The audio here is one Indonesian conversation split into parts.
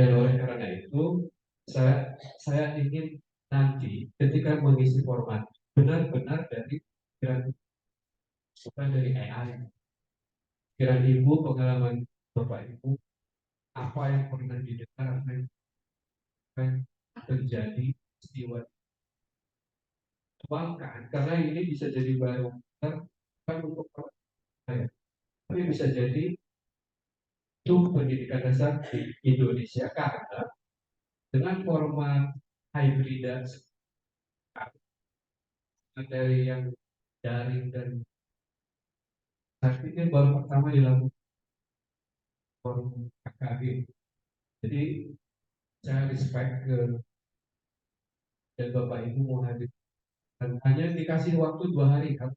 Dan oleh karena itu, saya ingin nanti ketika mengisi format benar-benar dari pikiran, bukan dari AI. Pikiran Ibu, pengalaman Bapak Ibu, apa yang pernah didengar, apa yang terjadi, peristiwa kebanggaan, karena ini bisa jadi barometer bukan untuk saya, tapi bisa jadi untuk pendidikan dasar di Indonesia, karena dengan format hybridasi materi yang daring dan saya pikir baru pertama dilakukan forum KKB. Jadi saya respect ke dan Bapak Ibu mau hadir dan hanya dikasih waktu 2 hari kan,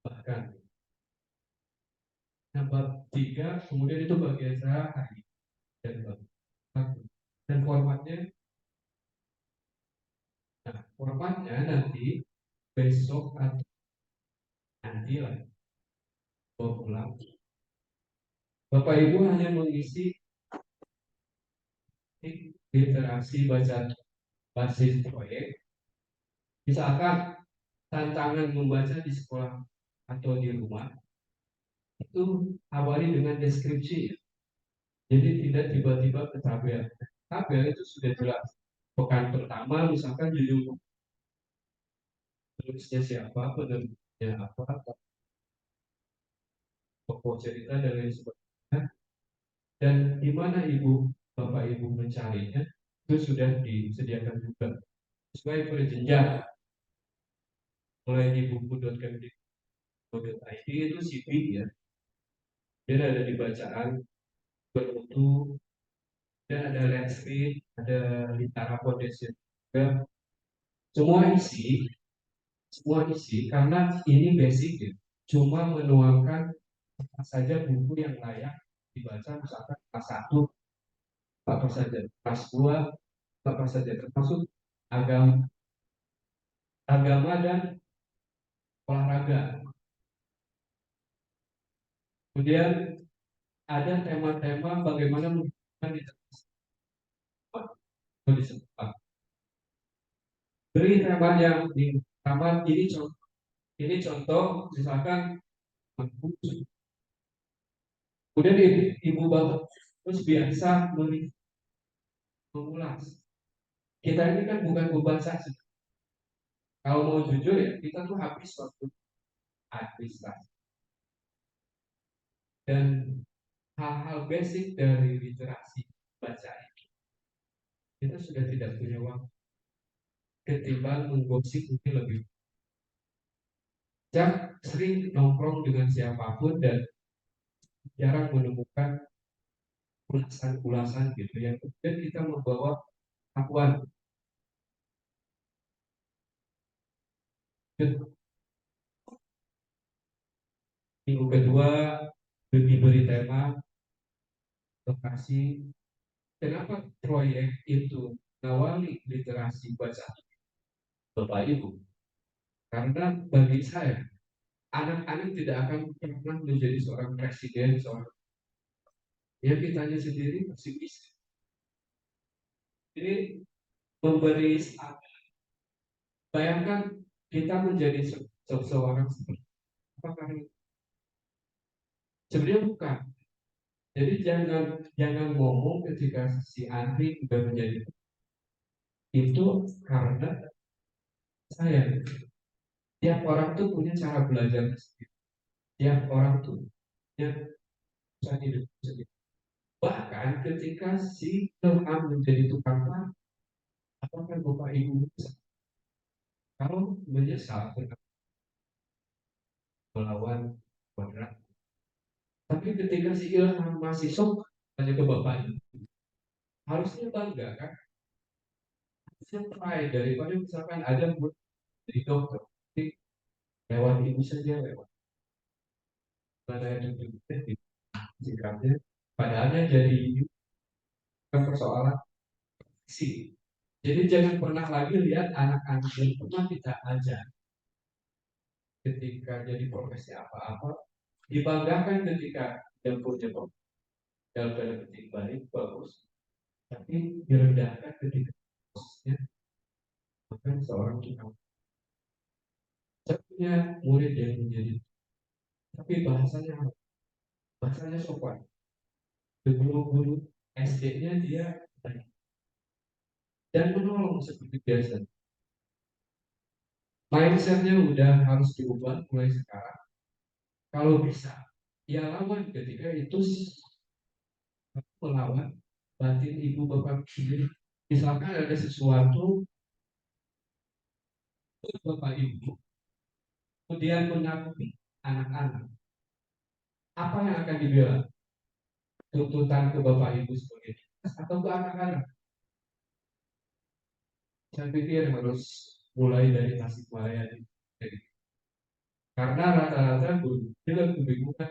bahkan nah, bab 3 kemudian itu bagian saya hari dan bab 1. Dan formatnya nanti besok atau nanti lah bawa pulang, Bapak Ibu hanya mengisi literasi baca basis proyek. Misalkan tantangan membaca di sekolah atau di rumah itu awali dengan deskripsi. Jadi tidak tiba-tiba ke tabel. Tabel itu sudah jelas. Pekan pertama misalkan judul penulisnya siapa, penerbitnya apa, tokoh cerita dan lain sebagainya. Dan di mana Ibu Bapak Ibu mencarinya itu sudah disediakan juga sesuai berjenjang, mulai di buku.kemdikbud.id itu CV ya, dan ada di bacaan bermutu, dan ada let's read, ada litera foundation juga. Semua isi karena ini basic ya, cuma menuangkan apa saja buku yang layak dibaca, misalkan kelas 1 apa saja, kelas 2 apa saja, termasuk agama, agama dan olahraga. Kemudian ada tema-tema bagaimana menghidupkan di sekolah. Beri tema yang di tamat ini contoh misalkan kemudian ibu bapak terus biasa mengulas. Kita ini kan bukan pembaca. Kalau mau jujur ya kita tuh habis waktu administrasi dan hal-hal basic dari literasi baca ini kita sudah tidak punya waktu ketimbang menggosip mungkin lebih. Saya sering nongkrong dengan siapapun dan jarang menemukan ulasan-ulasan gitu yang kemudian kita membawa akuan. Minggu kedua diberi tema lokasi. Kenapa proyek itu mengawali literasi baca Bapak Ibu? Karena bagi saya anak-anak tidak akan pernah menjadi seorang presiden, seorang yang kitanya sendiri masih bisa. Ini memberi, bayangkan kita menjadi seseorang seperti apakah sebenarnya bukan. Jadi jangan ngomong ketika si Andri sudah menjadi itu karena saya. Tiap orang tuh punya cara belajar sendiri. Tiap orang tuh punya cara hidup sendiri. Bahkan ketika si Ilham menjadi tukang parkir, apakah Bapak Ibu bisa kalau menyesal melawan kodrat? Tapi ketika si Ilham masih sok tanya ke Bapak Ibu, harusnya bangga kan? Harusnya pride daripada misalkan ada jadi dokter, tapi lewat ibu saja lewat. Pada itu sikapnya, padahalnya jadi kan persoalan sih. Jadi jangan pernah lagi lihat anak-anak yang pernah kita ajar ketika jadi profesi apa-apa dibanggakan ketika yang punya dalam tanda petik baik bagus. tapi direndahkan ketika posisinya bahkan seorang tukang. Saya punya murid yang menjadi, tapi bahasanya sopan. Guru-guru SD-nya dia baik dan menolong seperti biasa. Mindsetnya udah harus diubah mulai sekarang. Kalau bisa, ya lawan ketika itu melawan batin ibu bapak sendiri. Misalkan ada sesuatu bapak ibu kemudian menakutkan anak-anak, apa yang akan dibela? Tuntutan ke bapak ibu sebagai atau ke anak-anak? Saya pikir harus mulai dari Tasikmalaya ini. Karena rata-rata guru juga kebingungan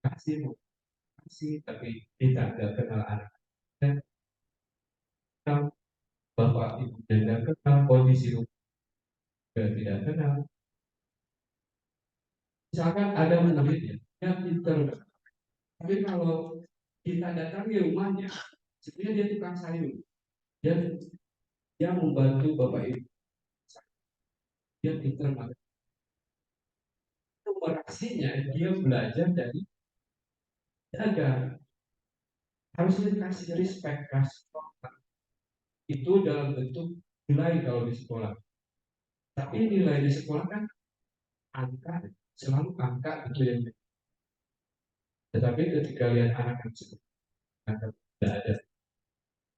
kasih mau kasih tapi tidak kenal anak dan kenal bapak ibu dan tidak kenal kondisi rumah juga tidak kenal. Misalkan ada murid yang pintar, tapi kalau kita datangi rumahnya, sebenarnya dia tukang sayur, dia dia membantu bapak ibu, dia pintar banget. Interaksinya dia belajar dari dagang, harusnya dikasih respect, kasih hormat. Itu dalam bentuk nilai kalau di sekolah. Tapi nilai di sekolah kan angka, selalu angka itu yang. Tetapi ketika lihat anak yang seperti angka tidak ada,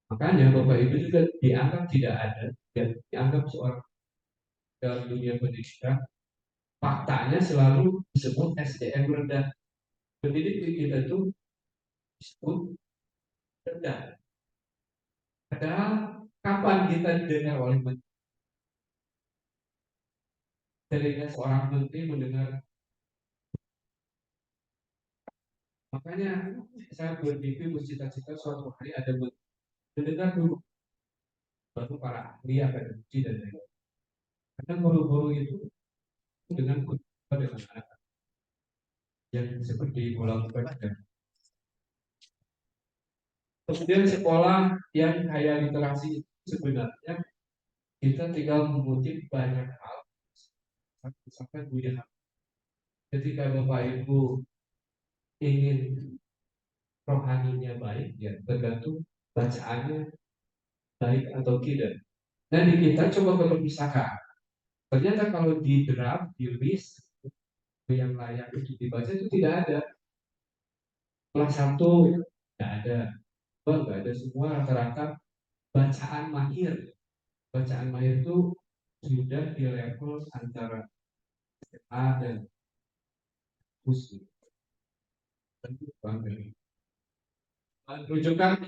makanya bapak ibu juga dianggap tidak ada, dan dianggap seorang dalam dunia pendidikan. Faktanya selalu disebut SDM rendah. Pendidik kita itu disebut rendah. Padahal kapan kita didengar oleh menteri? Ketika seorang menteri mendengar, makanya saya bermimpi bercita-cita suatu hari ada menteri mendengar dulu, baru para ahli akan diuji dan lain-lain. Karena guru-guru itu dengan anak yang seperti bola lakukan. Kemudian sekolah yang kaya literasi sebenarnya kita tinggal mengutip banyak hal. Misalkan Buya, ketika Bapak Ibu ingin rohaninya baik, ya tergantung bacaannya baik atau tidak. Nah di kita coba berpisahkan. Ternyata kalau di draft, di list yang layak untuk dibaca itu tidak ada. Kelas satu tidak ada, dua nggak ada, semua rata-rata bacaan mahir. Bacaan mahir itu sudah di level antara A dan khusus. Rujukan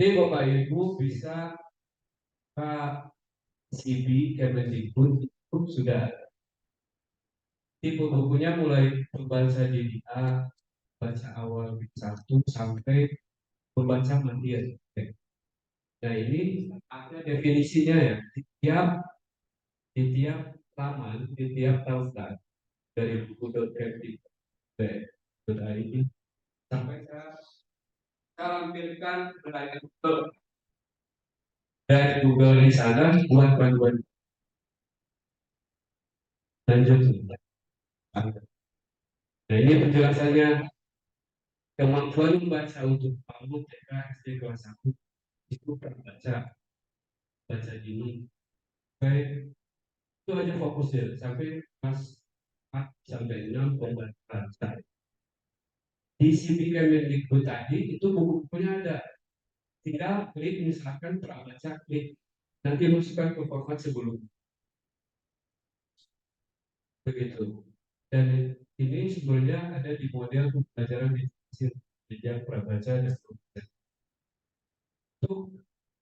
ini Bapak Ibu bisa ke CB Kemendikbud itu sudah tipe bukunya mulai membaca DDA, baca awal satu sampai membaca mandiri. Nah ini ada definisinya ya. Di tiap laman, di tiap tautan dari buku.kemdikbud.id sampai saya lampirkan berbagai Google dari Google di sana buat panduan lanjut. Nah ini penjelasannya, kemampuan membaca untuk PAUD TK SD kelas 1 itu baca dini. Baik, itu aja fokusnya sampai kelas 4 sampai 6 pembaca. Di CP Kemendikbud tadi itu buku-bukunya ada. Tinggal klik misalkan prabaca, klik nanti masukkan ke format sebelum begitu. Dan ini sebenarnya ada di model pembelajaran di jenjang prabaca dan prabaca. Itu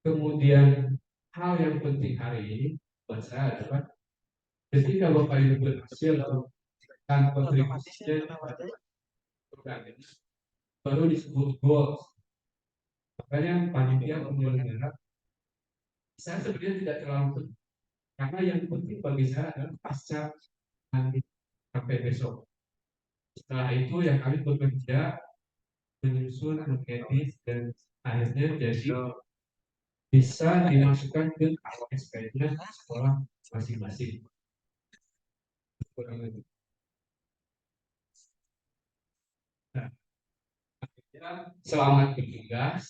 kemudian hal yang penting hari ini buat saya adalah ketika Bapak Ibu berhasil melakukan kontribusinya program ini, baru disebut goals. Makanya panitia penyelenggara saya sebenarnya tidak terlalu penting, karena yang penting bagi saya adalah pasca nanti sampai besok. Setelah itu yang kami bekerja menyusun, mengedit, dan akhirnya jadi bisa dimasukkan ke SPM-nya sekolah masing-masing. Kurang lebih. Nah, akhirnya selamat bertugas.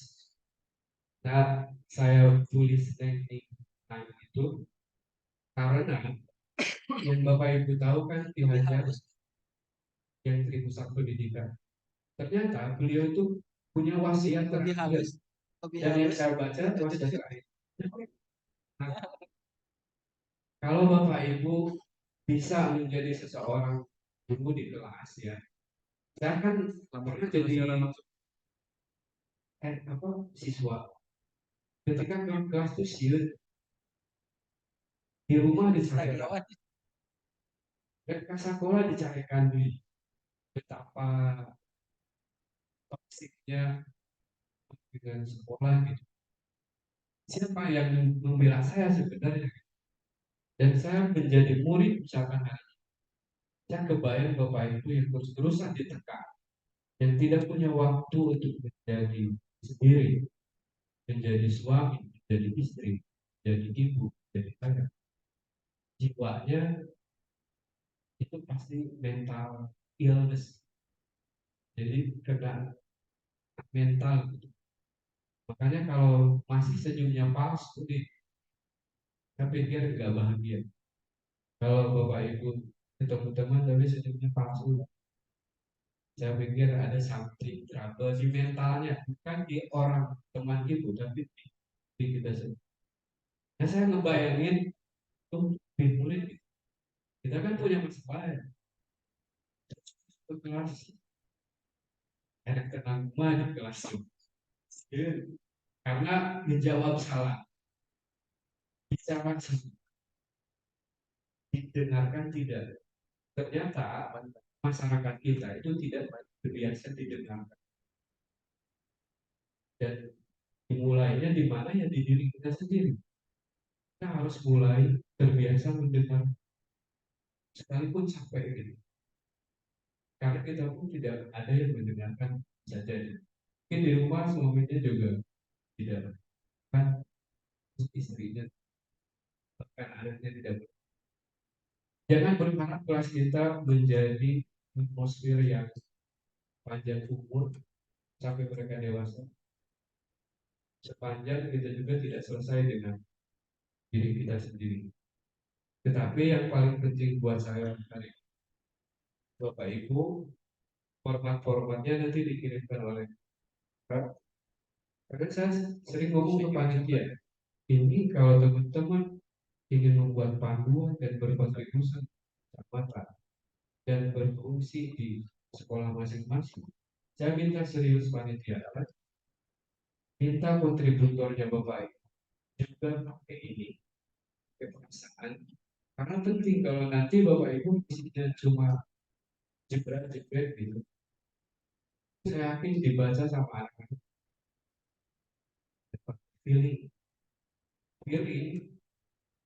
Nah, saya tulis teknik time itu karena yang Bapak Ibu tahu kan Ki Hajar yang Tri Pusat Pendidikan. Ternyata beliau itu punya wasiat terakhir. Dan yang saya baca wasiat terakhir. Nah, kalau Bapak Ibu bisa menjadi seseorang guru di kelas ya, saya kan pernah jadi siswa. Ketika ke kelas itu siun, di rumah dicarikan, dan ke sekolah dicarikan betapa toksiknya dengan sekolah gitu. Siapa yang membela saya sebenarnya? Dan saya menjadi murid misalkan, saya kebayang Bapak Ibu yang terus-terusan ditekan, yang tidak punya waktu untuk menjadi sendiri, menjadi suami, menjadi istri, menjadi ibu, menjadi ayah. Jiwanya itu pasti mental illness. Jadi kena mental gitu. Makanya kalau masih senyumnya palsu nih, saya pikir nggak bahagia. Kalau Bapak Ibu ketemu teman tapi senyumnya palsu, saya pikir ada something trouble di mentalnya, bukan di orang teman itu, tapi di kita sendiri. Nah, saya ngebayangin tuh di murid kita kan punya masalah ya. Kelas ada kenal di kelas itu. Karena menjawab salah, bicara salah, didengarkan tidak. Ternyata masyarakat kita itu tidak terbiasa didengarkan. Dan dimulainya di mana ya di diri kita sendiri. Kita harus mulai terbiasa mendengar sekalipun capek gitu. Karena kita pun tidak ada yang mendengarkan saja. Mungkin di rumah suaminya juga tidak, kan istrinya, bahkan anaknya tidak. Jangan berharap kelas kita menjadi atmosfer yang panjang umur sampai mereka dewasa. Sepanjang kita juga tidak selesai dengan diri kita sendiri. Tetapi yang paling penting buat saya dari Bapak Ibu, format-formatnya nanti dikirimkan oleh Pak. Karena saya sering ngomong ke panitia, ini kalau teman-teman ingin membuat panduan dan berkontribusi kecamatan dan berfungsi di sekolah masing-masing, saya minta serius panitia, minta kontributornya Bapak Ibu juga pakai ini, pakai perasaan. Karena penting kalau nanti Bapak Ibu isinya cuma jebret-jebret gitu, saya yakin dibaca sama anak-anak. Feeling, feeling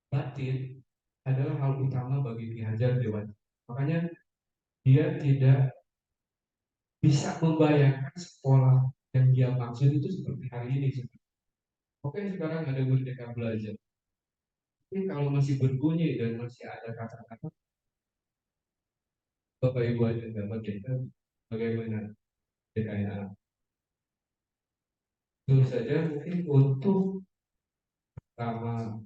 batin adalah hal utama bagi Ki Hajar Dewantara. Makanya dia tidak bisa membayangkan sekolah yang dia maksud itu seperti hari ini. Oke, sekarang ada Merdeka Belajar. Tapi kalau masih berbunyi dan masih ada kata-kata, Bapak Ibu aja nggak merdeka, bagaimana merdeka. Tentu saja mungkin untuk pertama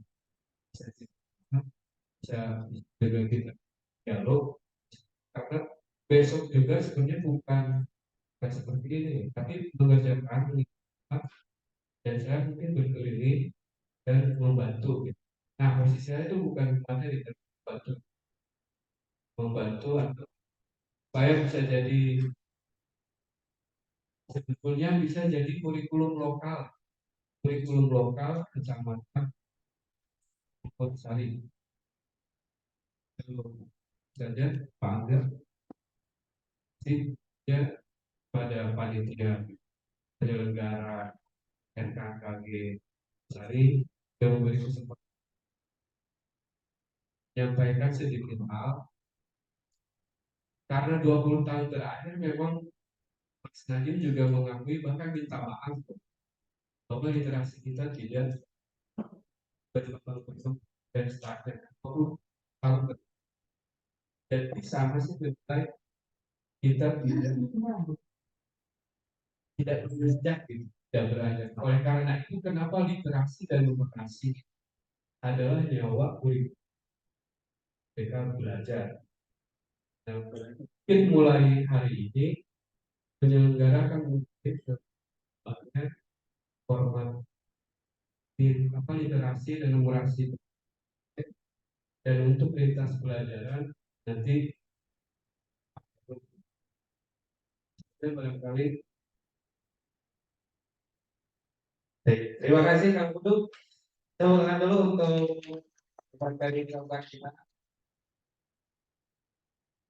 bisa juga kita dialog, karena besok juga sebenarnya bukan seperti ini, tapi mengerjakan lingkungan, dan saya mungkin berkeliling dan membantu gitu. Nah, posisi saya itu bukan materi, tapi membantu atau saya bisa jadi, sebetulnya bisa jadi kurikulum lokal kecamatan Sari. Kalau saja panggil sih ya pada panitia penyelenggara NKKG Sari yang memberi kesempatan menyampaikan sedikit hal, karena 20 tahun terakhir memang Nadiem juga mengakui bahkan minta maaf bahwa literasi kita tidak berkembang dan stagnan. Dan bisa masih lebih baik kita tidak bekerja gitu, tidak beranjak. Oleh karena itu, kenapa literasi dan demokrasi adalah nyawa kurikulum mereka belajar. Nah, mungkin mulai hari ini menyelenggarakan mungkin banyak format apa literasi dan numerasi, dan untuk lintas pelajaran nanti saya barangkali. Terima kasih Kang Putu. Saya ulangan dulu untuk materi tentang kita.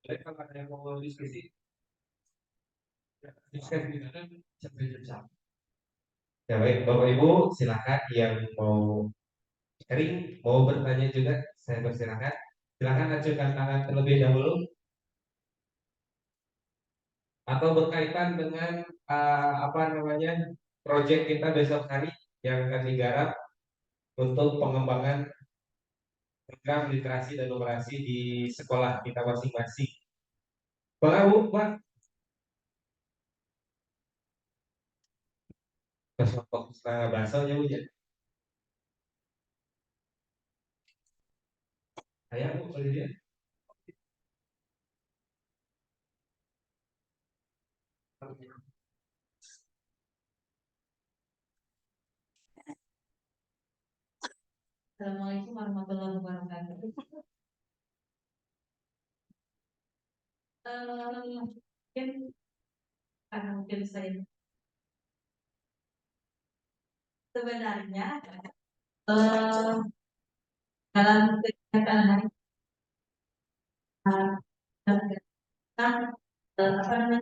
Baik, kalau ada yang mau diskusi, diskusi di mana sampai jam satu. Ya baik, Bapak Ibu silakan yang mau sharing, mau bertanya juga, saya persilakan. Silakan ajukan tangan terlebih dahulu atau berkaitan dengan apa namanya proyek kita besok hari yang akan digarap untuk pengembangan program literasi dan numerasi di sekolah kita masing-masing. Pak Bu, Pak, kelompok setengah bahasanya Bu ya. Saya Bu, kalau dia. Assalamualaikum warahmatullahi wabarakatuh. Mungkin karena mungkin saya sebenarnya dalam kegiatan hari dan kegiatan apa namanya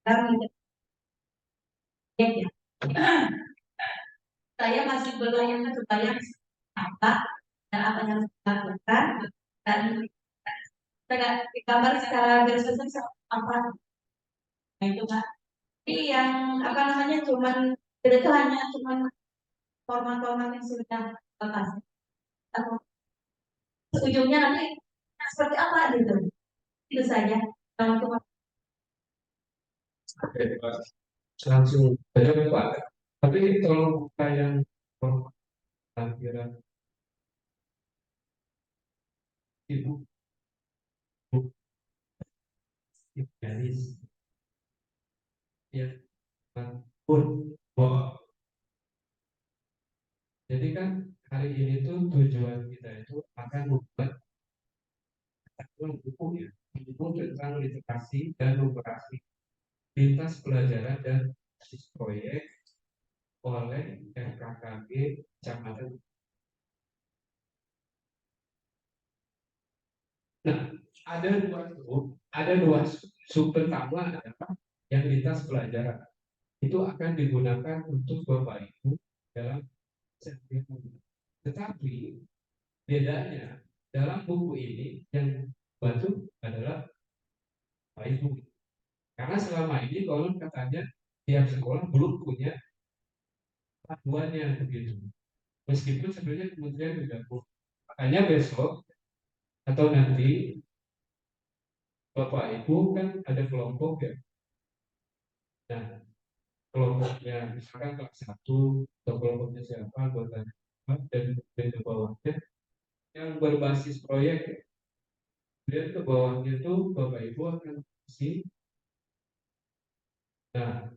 kami ya saya masih belum kebayang apa dan apa yang harus dilakukan dan tidak digambar secara garis besar apa. Nah itu Kak. Tapi yang apa namanya cuman itu hanya cuman format-format yang sudah lepas. Ujungnya nanti seperti apa gitu. Itu saja. Untuk Oke, Pak. Langsung saja Pak. Tapi tolong buka yang tampilan Ibu garis ya pun. Oh, jadi kan hari ini tuh tujuan kita itu akan membuat buku ya, buku tentang literasi dan numerasi lintas pelajaran dan basis proyek oleh FKKG Kecamatan. Nah, ada dua sub pertama adalah yang lintas pelajaran. Itu akan digunakan untuk Bapak Ibu dalam sertifikat. Tetapi bedanya dalam buku ini yang bantu adalah Bapak Ibu. Karena selama ini konon katanya tiap sekolah belum punya panduannya begitu. Meskipun sebenarnya kementerian sudah punya. Makanya besok atau nanti Bapak Ibu kan ada kelompok ya. Nah, kelompoknya misalkan kelas 1 atau kelompoknya siapa, anggotanya apa, dan ke bawahnya yang berbasis proyek ya. Kemudian ke bawahnya itu Bapak Ibu akan isi. Nah,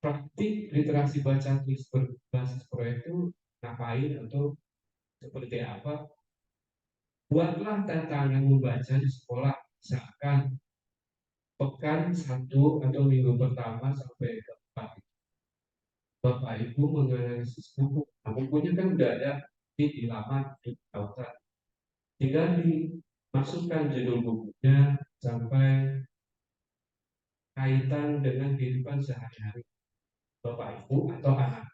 praktik literasi baca tulis berbasis proyek itu ngapain atau seperti apa? Buatlah tantangan membaca di sekolah, misalkan pekan 1 atau minggu pertama sampai ke 4. Bapak Ibu menganalisis buku. Nah, bukunya kan udah ada di laman di author. Tinggal dimasukkan judul bukunya sampai kaitan dengan kehidupan sehari-hari Bapak Ibu atau anak.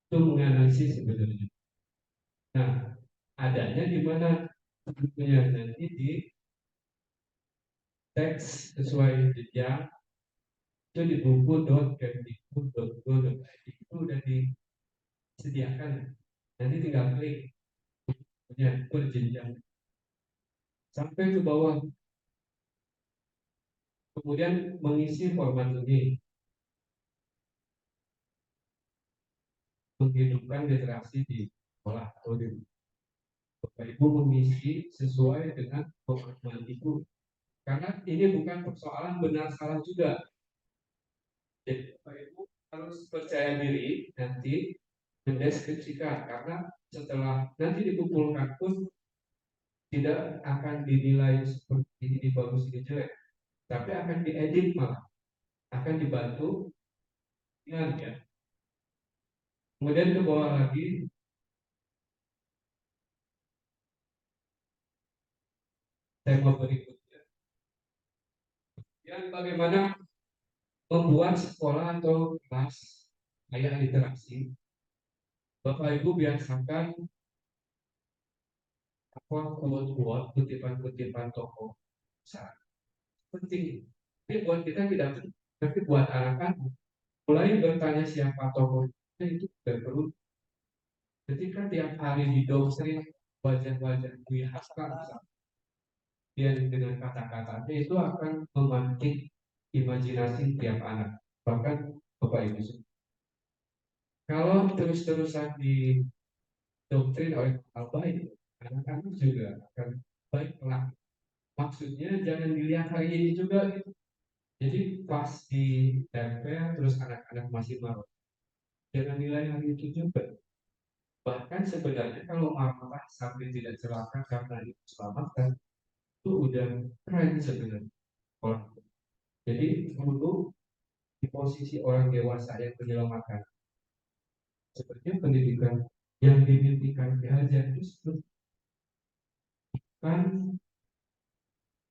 Itu menganalisis sebenarnya. Nah, adanya di mana bukunya nanti di teks sesuai jenjang itu di buku.kemdikbud.go.id itu udah disediakan, nanti tinggal klik punya berjenjang sampai ke bawah, kemudian mengisi format ini, menghidupkan literasi di sekolah atau di Bapak Ibu mengisi sesuai dengan pemahaman Ibu, karena ini bukan persoalan benar salah juga. Jadi Bapak Ibu harus percaya diri nanti mendeskripsikan, karena setelah nanti dikumpulkan pun tidak akan dinilai seperti ini bagus ini jelek, tapi akan diedit, malah akan dibantu dengan ya. Kemudian ke bawah lagi, tema berikutnya yang bagaimana membuat sekolah atau kelas kayak literasi. Bapak Ibu biasakan apa kuat-kuat kutipan-kutipan tokoh besar penting. Ini buat kita tidak penting, tapi buat anak-anak mulai bertanya siapa tokohnya itu tidak perlu. Ketika tiap hari didoktrin wajah-wajah Buya Haska dan dengan kata-katanya itu akan memantik imajinasi tiap anak, bahkan Bapak Ibu. Kalau terus-terusan didoktrin oleh hal baik, anak-anak juga akan baik pelan. Maksudnya jangan dilihat hari ini juga gitu. Jadi pas di tempel terus anak-anak masih marah, jangan nilai hari itu juga. Bahkan sebenarnya kalau marah sampai tidak celaka karena diselamatkan, itu udah keren sebenarnya orang. Jadi dulu di posisi orang dewasa yang menyelamatkan, sebenarnya pendidikan yang dimimpikan diajar itu kan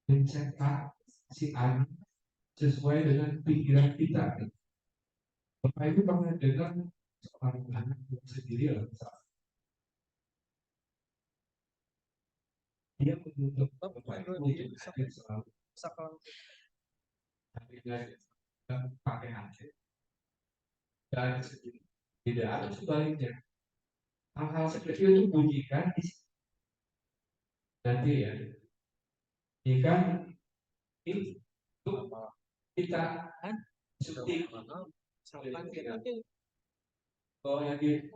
mencetak si anak sesuai dengan pikiran kita. Bapak Ibu pernah dengar seorang anak yang sendiri lah, dia menuntut Bapak Ibu untuk hadir selalu, hadirnya pakai hati dan sendiri. Tidak ada sebaliknya. Hal-hal seperti itu bunyikan nanti ya. Jika itu kita seperti bahwa lagi.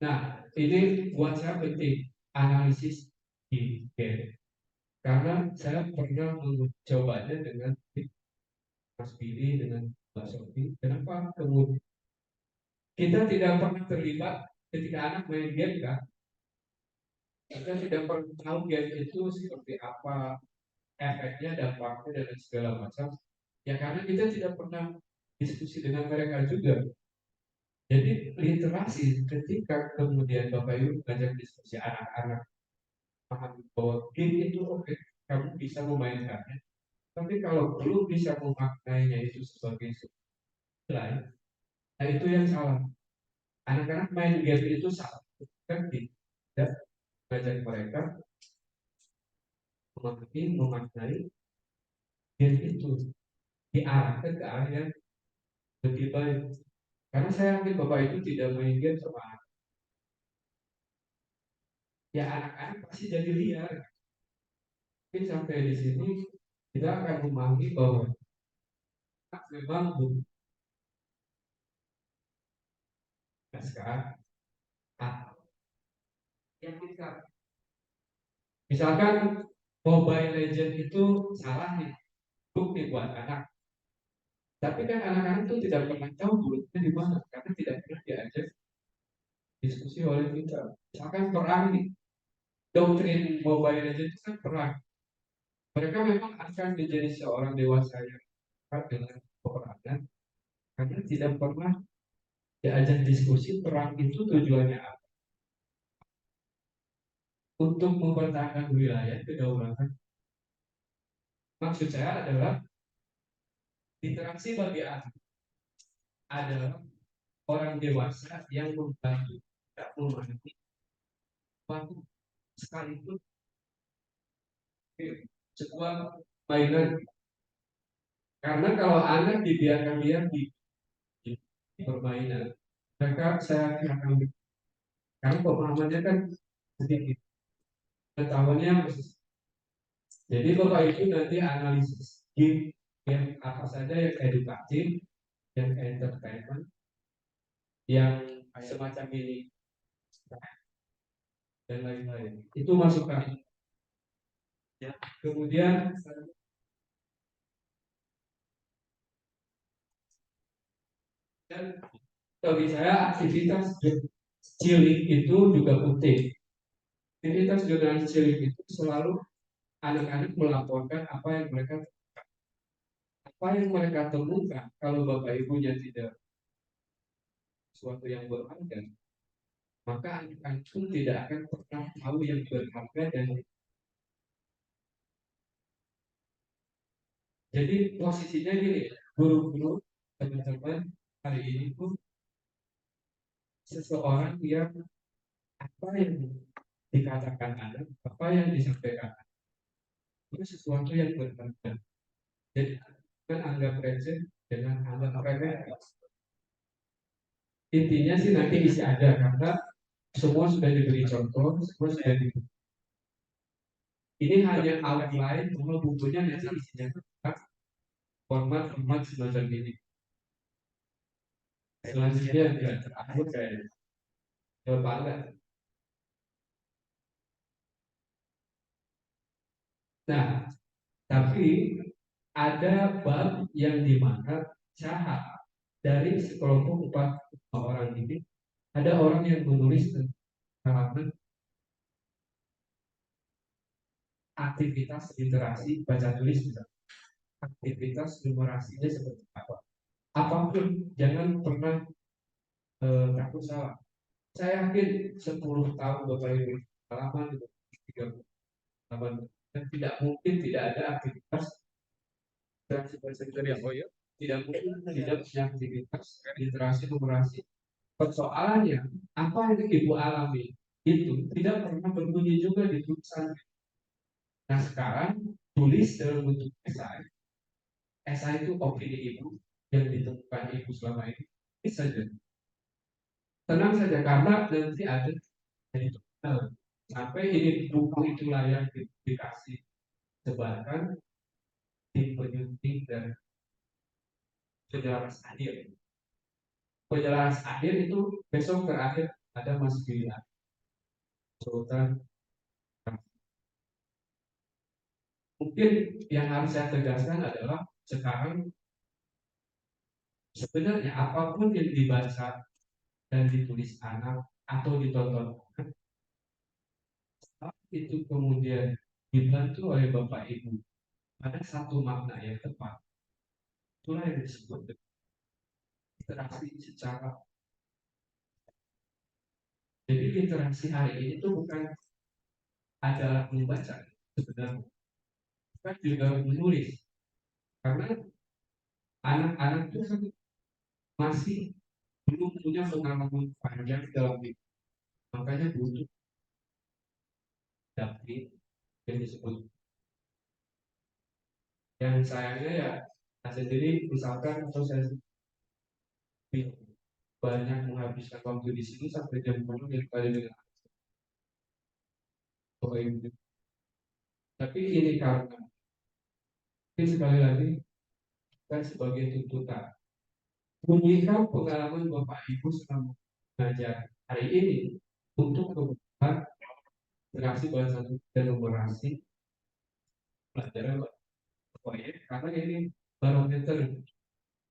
Nah, ini buat saya penting analisis di game, karena saya pernah mencobanya dengan Mas Billy, dengan Mbak Sofi. Kenapa kemudian kita tidak pernah terlibat ketika anak main game kan? Kita tidak pernah tahu game itu seperti apa, efeknya, dampaknya, dan segala macam. Ya karena kita tidak pernah diskusi dengan mereka juga. Jadi literasi ketika kemudian Bapak Ibu ngajak diskusi anak-anak paham bahwa game itu oke, kamu bisa memainkannya. Tapi kalau belum bisa memaknainya itu sebagai lain, nah itu yang salah. Anak-anak main game itu salah, kan tidak mengajak mereka memahami, memaknai game itu, diarahkan ke arah yang lebih baik. Karena saya yakin Bapak itu tidak main game sama anak. Ya anak-anak pasti jadi liar. Mungkin sampai di sini kita akan memahami bahwa memang bukan sekarang yang kita misalkan Mobile Legend itu salah nih, bukti buat anak. Tapi kan anak-anak itu tidak pernah tahu buruknya di mana, karena tidak pernah diajak diskusi oleh kita. Misalkan perang nih, doktrin Mobile Legend itu kan perang. Mereka memang akan menjadi seorang dewasa yang dekat dengan peperangan, karena tidak pernah diajak diskusi perang itu tujuannya apa. Untuk mempertahankan wilayah kedaulatan. Maksud saya adalah literasi bagi anak adalah orang dewasa yang membantu, tidak memahami waktu sekalipun sebuah mainan. Karena kalau anak dibiarkan dia di permainan, mereka saya akan karena pemahamannya kan sedikit, pengetahuannya masih. Jadi Bapak Ibu nanti analisis game yang apa saja yang edukatif, yang entertainment, yang semacam ini dan lain-lain. Itu masukan. Ya. Kemudian dan bagi saya aktivitas cilik itu juga penting. Aktivitas jurnalis cilik itu selalu anak-anak melaporkan apa yang mereka temukan. Kalau bapak ibunya tidak sesuatu yang berharga, maka anak-anak pun tidak akan pernah tahu yang berharga. Dan jadi posisinya gini, guru-guru teman-teman hari ini pun seseorang yang apa yang dikatakan anak, apa yang disampaikan anak, itu sesuatu yang berharga. Jadi kan anggap receh dengan anggap remeh. Intinya sih nanti isi ada karena semua sudah diberi contoh, semua sudah diberi. Ini hanya outline, bahwa bukunya nanti isinya format semacam ini. Selanjutnya tidak terakhir kayak banget. Nah, tapi ada bab yang dimana cahat dari sekelompok empat orang ini, ada orang yang menulis tentang aktivitas literasi baca tulis, aktivitas numerasinya seperti apa. Apapun jangan pernah takut salah. Saya yakin 10 tahun Bapak Ibu pengalaman 30 tahun dan tidak mungkin tidak ada aktivitas literasi bahasa Indonesia. Oh ya, tidak mungkin tidak punya aktivitas literasi numerasi. Persoalannya apa yang Ibu alami itu tidak pernah berbunyi juga di tulisan. Nah sekarang tulis dalam bentuk esai. Esai itu opini Ibu yang ditemukan Ibu selama ini. Ini saja. Tenang saja karena nanti ada itu sampai ini buku itu layak dikasih sebarkan tim penyunting dan penjelasan akhir. Penjelasan akhir itu besok terakhir ada Mas Billy Sultan. Mungkin yang harus saya tegaskan adalah sekarang sebenarnya apapun yang dibaca dan ditulis anak atau ditonton itu kemudian dibantu oleh Bapak Ibu ada satu makna yang tepat. Itulah yang disebut literasi secara. Jadi literasi hari ini itu bukan adalah membaca sebenarnya, bukan juga menulis. Karena anak-anak itu kan masih belum punya pengalaman panjang dalam hidup, makanya butuh dapet yang disebut. Yang sayangnya ya saya sendiri misalkan atau saya banyak menghabiskan waktu di sini sampai jam 10 daripada dengan Bapak. Tapi ini karena ini sekali lagi kan sebagai tuntutan. Bunyikan pengalaman Bapak Ibu selama belajar hari ini untuk kebutuhan generasi bahasa dan numerasi pelajaran proyek karena ini barometer.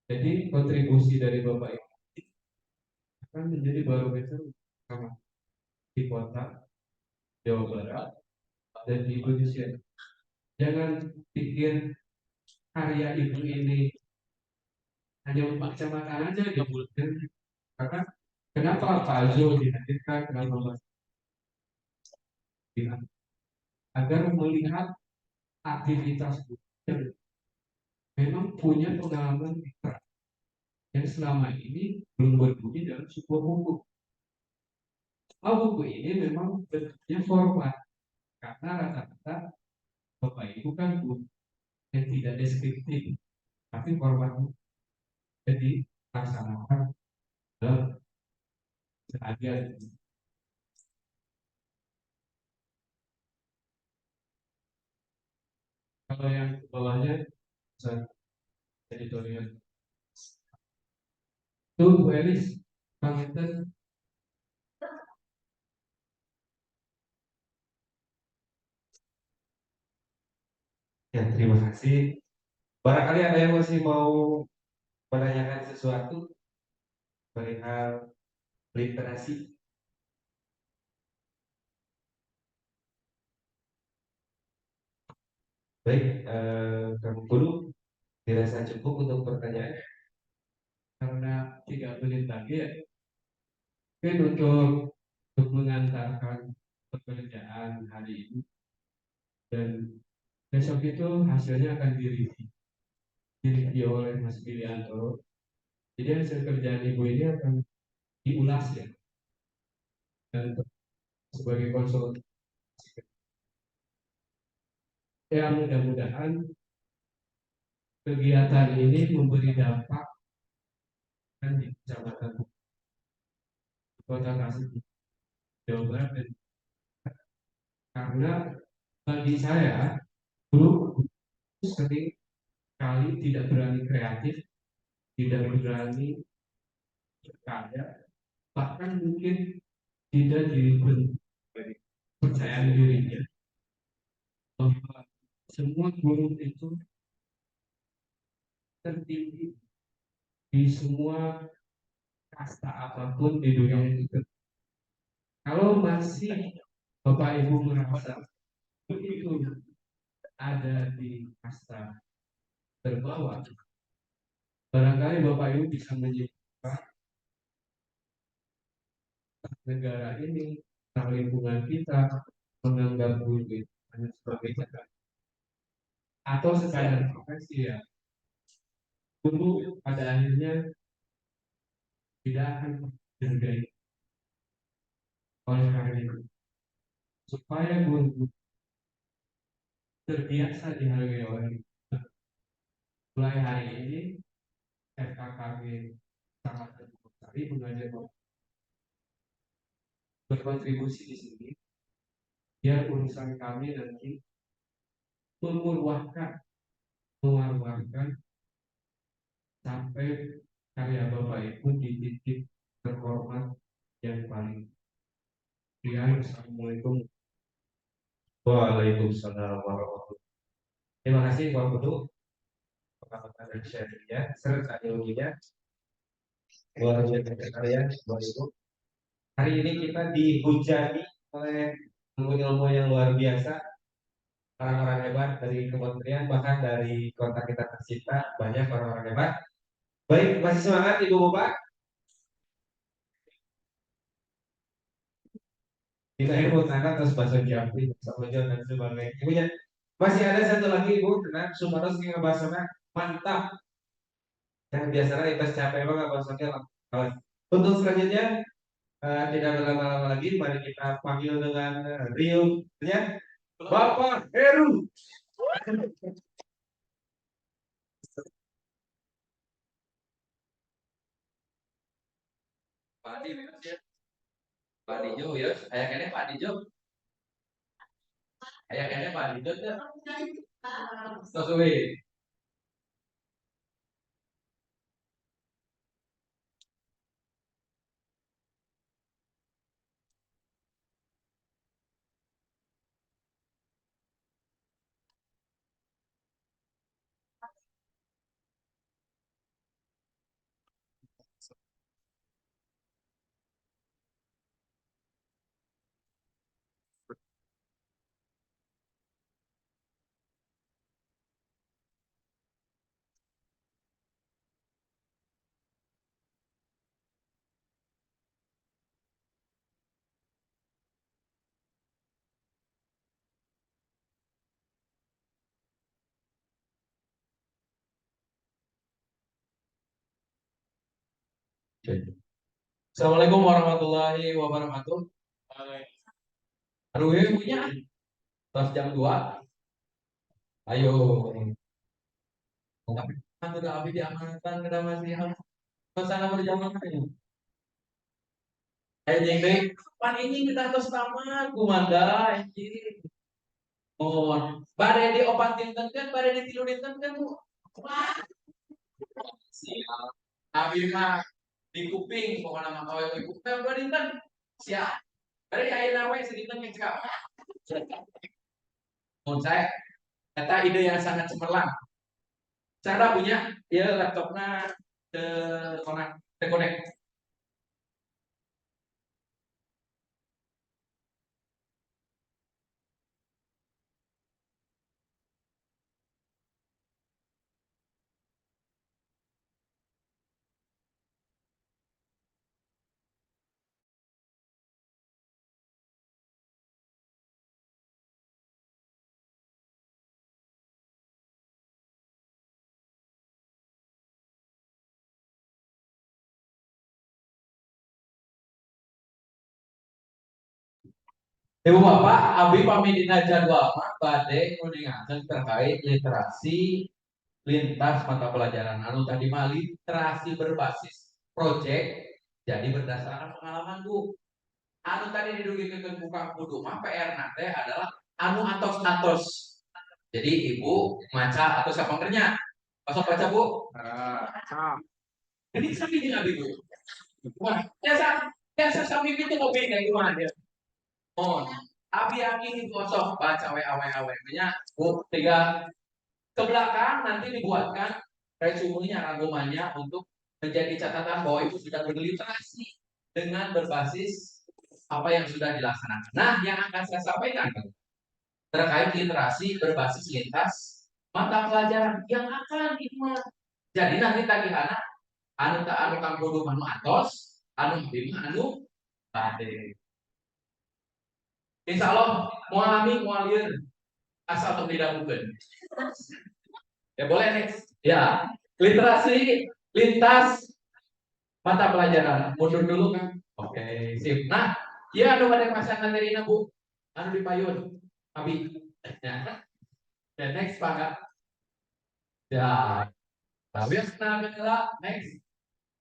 Jadi kontribusi dari Bapak Ibu akan menjadi barometer sama di kota Jawa Barat dan di Indonesia. Jangan pikir karya Ibu ini hanya untuk kecamatan aja di Bulgar. Karena kenapa Pak Zul dihadirkan dalam agar melihat aktivitas yang memang punya pengalaman yang selama ini belum berbunyi dalam sebuah buku. Buku ini memang bentuknya format karena rata-rata Bapak Ibu kan yang tidak deskriptif, tapi formatnya jadi laksanakan dalam seharian. Kalau yang ke bawahnya bisa editorial. Tuh Bu Elis, Bang Enten, ya terima kasih. Barangkali ada yang masih mau menanyakan sesuatu perihal literasi. Baik, Kang Guru, dirasa cukup untuk pertanyaan karena 3 menit lagi ya. Mungkin untuk mengantarkan pekerjaan hari ini dan besok itu hasilnya akan direview oleh Mas Bilianto. Jadi hasil kerjaan ibu ini akan diulas ya, dan sebagai konsultan ya mudah-mudahan kegiatan ini memberi dampak kan di kecamatan Kota Tasik, Jawa Barat. Dan karena bagi saya dulu sering kali tidak berani kreatif, tidak berani berkarya, bahkan mungkin tidak dibentuk percayaan dirinya bahwa semua guru itu tertinggi di semua kasta apapun di dunia itu. Kalau masih Bapak Ibu merasa begitu ada di kasta terbawah, barangkali Bapak Ibu bisa menyebutkan negara ini, lingkungan kita menganggap guru itu hanya sebagai jaga atau sekadar profesi ya. Guru pada akhirnya tidak akan dihargai. Oleh karena itu, supaya guru terbiasa dihargai oleh kita, mulai hari ini FKKG sangat sekali mengajak berkontribusi di sini biar urusan kami nanti memuruahkan, mewarwakan sampai karya Bapak Ibu di titik terhormat yang paling. Ya, Assalamualaikum. Waalaikumsalam warahmatullahi. Terima kasih Pak Guru, pengalaman dan sharingnya serta ilmunya. Luar biasa sekalian, Bapak Ibu. Hari ini kita dihujani oleh ilmu-ilmu yang luar biasa, orang-orang hebat dari kementerian, bahkan dari kota kita tercipta, banyak orang-orang hebat. Baik, masih semangat Ibu Bapak? Kita ilmu tanah terus bahasa Jambi, sama dan sebagainya. Ibunya masih ada satu lagi Ibu, tenang, Sumaros yang bahasanya mantap. Yang biasanya kita capek banget bahasanya. Untuk selanjutnya tidak berlama-lama lagi, mari kita panggil dengan Rio, ya, Bapak Heru. Pak Adi, Pak Dijo ya, ayah kene Pak Dijo, ayah kene Pak Dijo ya, Tosuwi. Assalamualaikum warahmatullahi wabarakatuh. Aduh, ya punya pas jam 2. Ayo. Tapi kan udah abi diamankan ke masih sana berjamaah ini. Ayo jeng pan ini kita terus tamat kumanda anjing. Oh, badai diobatin kan, badai ditilurin kan Bu. Wah, siap. Abi mah di kuping pokoknya mah kawin di kuping badai kan siap. Badai aya nawe sedikit yang cakap. Menurut saya kata ide yang sangat cemerlang. Cara punya ya laptopnya konek konek. Ibu Bapak, Abi pamit dina jadwal badai kuningakeun terkait literasi lintas mata pelajaran anu tadi mah literasi berbasis proyek jadi berdasarkan pengalaman Bu. Anu tadi didugikeun ku Kang Pudu mah PR nate adalah anu atos-atos. Jadi Ibu maca atau sapangernya. Pasok baca Bu. Ini sami jeung Abi Bu. Wah, biasa sami itu ngopi kayak gimana dia. Oh, abi itu kosong baca wa nya Bu tiga ke belakang nanti dibuatkan resumenya rangkumannya untuk menjadi catatan bahwa ibu sudah berliterasi dengan berbasis apa yang sudah dilaksanakan. Nah, yang akan saya sampaikan terkait literasi berbasis lintas mata pelajaran yang akan dibuat. Jadi nanti tadi anak anu kang kudu manu atos, anu bima anu bade. Insya Allah mualami mualir asal tidak bukan. Ya boleh next. Ya, literasi lintas mata pelajaran. Mundur dulu kan? Oke, sip. Nah, ya anu pada pasang materi Bu. Anu dipayun. Abi. Ya. Ya next Pak. Ya. Tapi kenalkan lah next.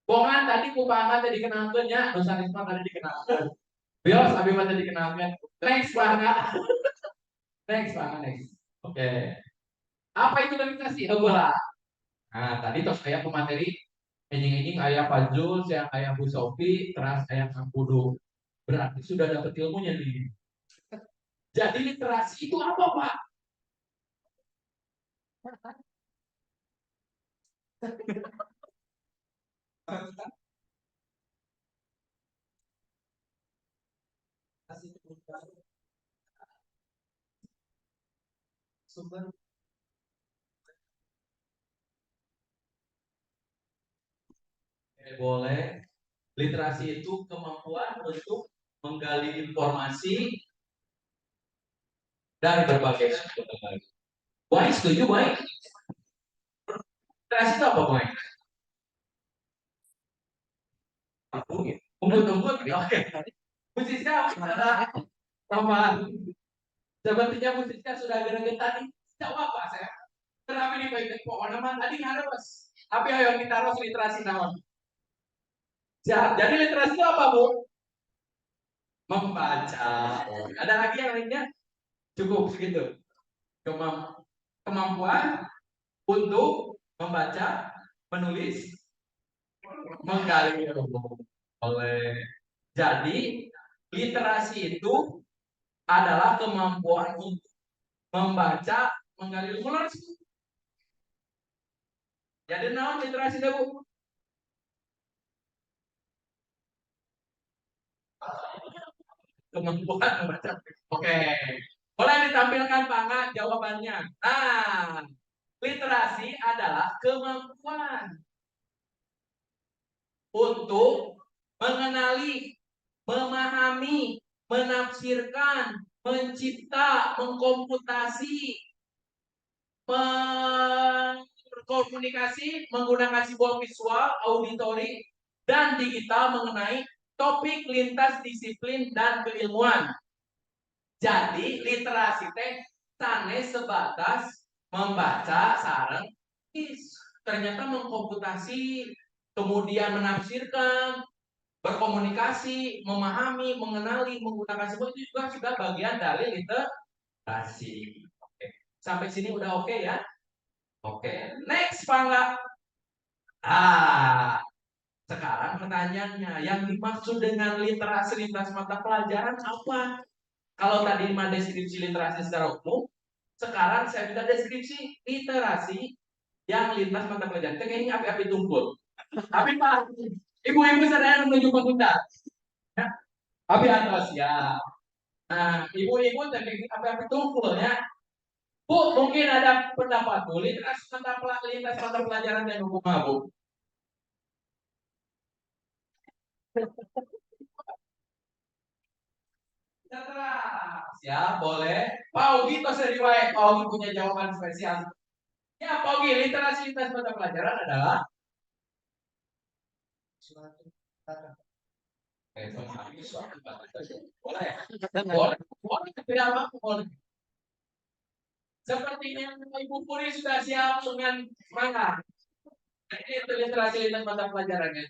Bongan tadi ku Bangga tadi dikenalkan ya, Nusa Risma tadi dikenalkan. Bios Abi mah tadi dikenalkan. Next Bangga. Next Bangga next. Oke. Apa itu literasi? Bola. Nah, tadi tos saya pemateri enjing-enjing ayah Fajrul, yang ayah Bu Sofi, terus ayah Kang Pudu. Berarti sudah dapat ilmunya nih. Jadi literasi itu apa, Pak? Sumber boleh. Literasi itu kemampuan untuk menggali informasi dari berbagai sumber. Baik, setuju, baik. Literasi itu apa, baik? Tunggu, oke. Bu Siska, sama sepertinya Bu Siska sudah geregetan nih. Jawab apa saya? Kenapa ini baik pokoknya mah tadi harus. Tapi ayo kita harus literasi naon. Jadi literasi itu apa, Bu? Membaca. Ada lagi yang lainnya? Cukup segitu. Kemampuan untuk membaca, menulis, menggali ilmu. Oleh jadi literasi itu adalah kemampuan untuk membaca, menggali ilmu. Jadi naon literasi itu, Bu? Kemampuan membaca. Oke. Boleh ditampilkan Pak jawabannya. Nah, literasi adalah kemampuan untuk mengenali, memahami, menafsirkan, mencipta, mengkomputasi, berkomunikasi menggunakan simbol visual, auditory, dan digital mengenai topik lintas disiplin dan keilmuan. Jadi literasi teh sanes sebatas membaca sareng ternyata mengkomputasi, kemudian menafsirkan, berkomunikasi, memahami, mengenali, menggunakan semua itu juga sudah bagian dari literasi. Oke. Sampai sini udah oke ya? Oke. Next, Pak. Sekarang pertanyaannya, yang dimaksud dengan literasi lintas mata pelajaran apa? Kalau tadi mah deskripsi literasi secara umum, sekarang saya minta deskripsi literasi yang lintas mata pelajaran. Kayaknya api-api tumpul. Tapi Pak, ibu-ibu sadar menuju pengguna. Ya, api atas ya. Nah, ibu-ibu tadi api-api tumpul ya. Bu, mungkin ada pendapat Bu, lintas mata pelajaran yang hukum Bu. Ya, boleh. Pak Ugi tos dari wae. Pak Ugi punya jawaban spesial. Ya, Pak Ugi, literasi lintas mata pelajaran adalah suatu kata. Memahami suatu kata. Boleh. Boleh. Boleh. Tidak apa-apa. Boleh. Sepertinya Ibu Puri sudah siap dengan semangat. Ini literasi lintas mata pelajarannya.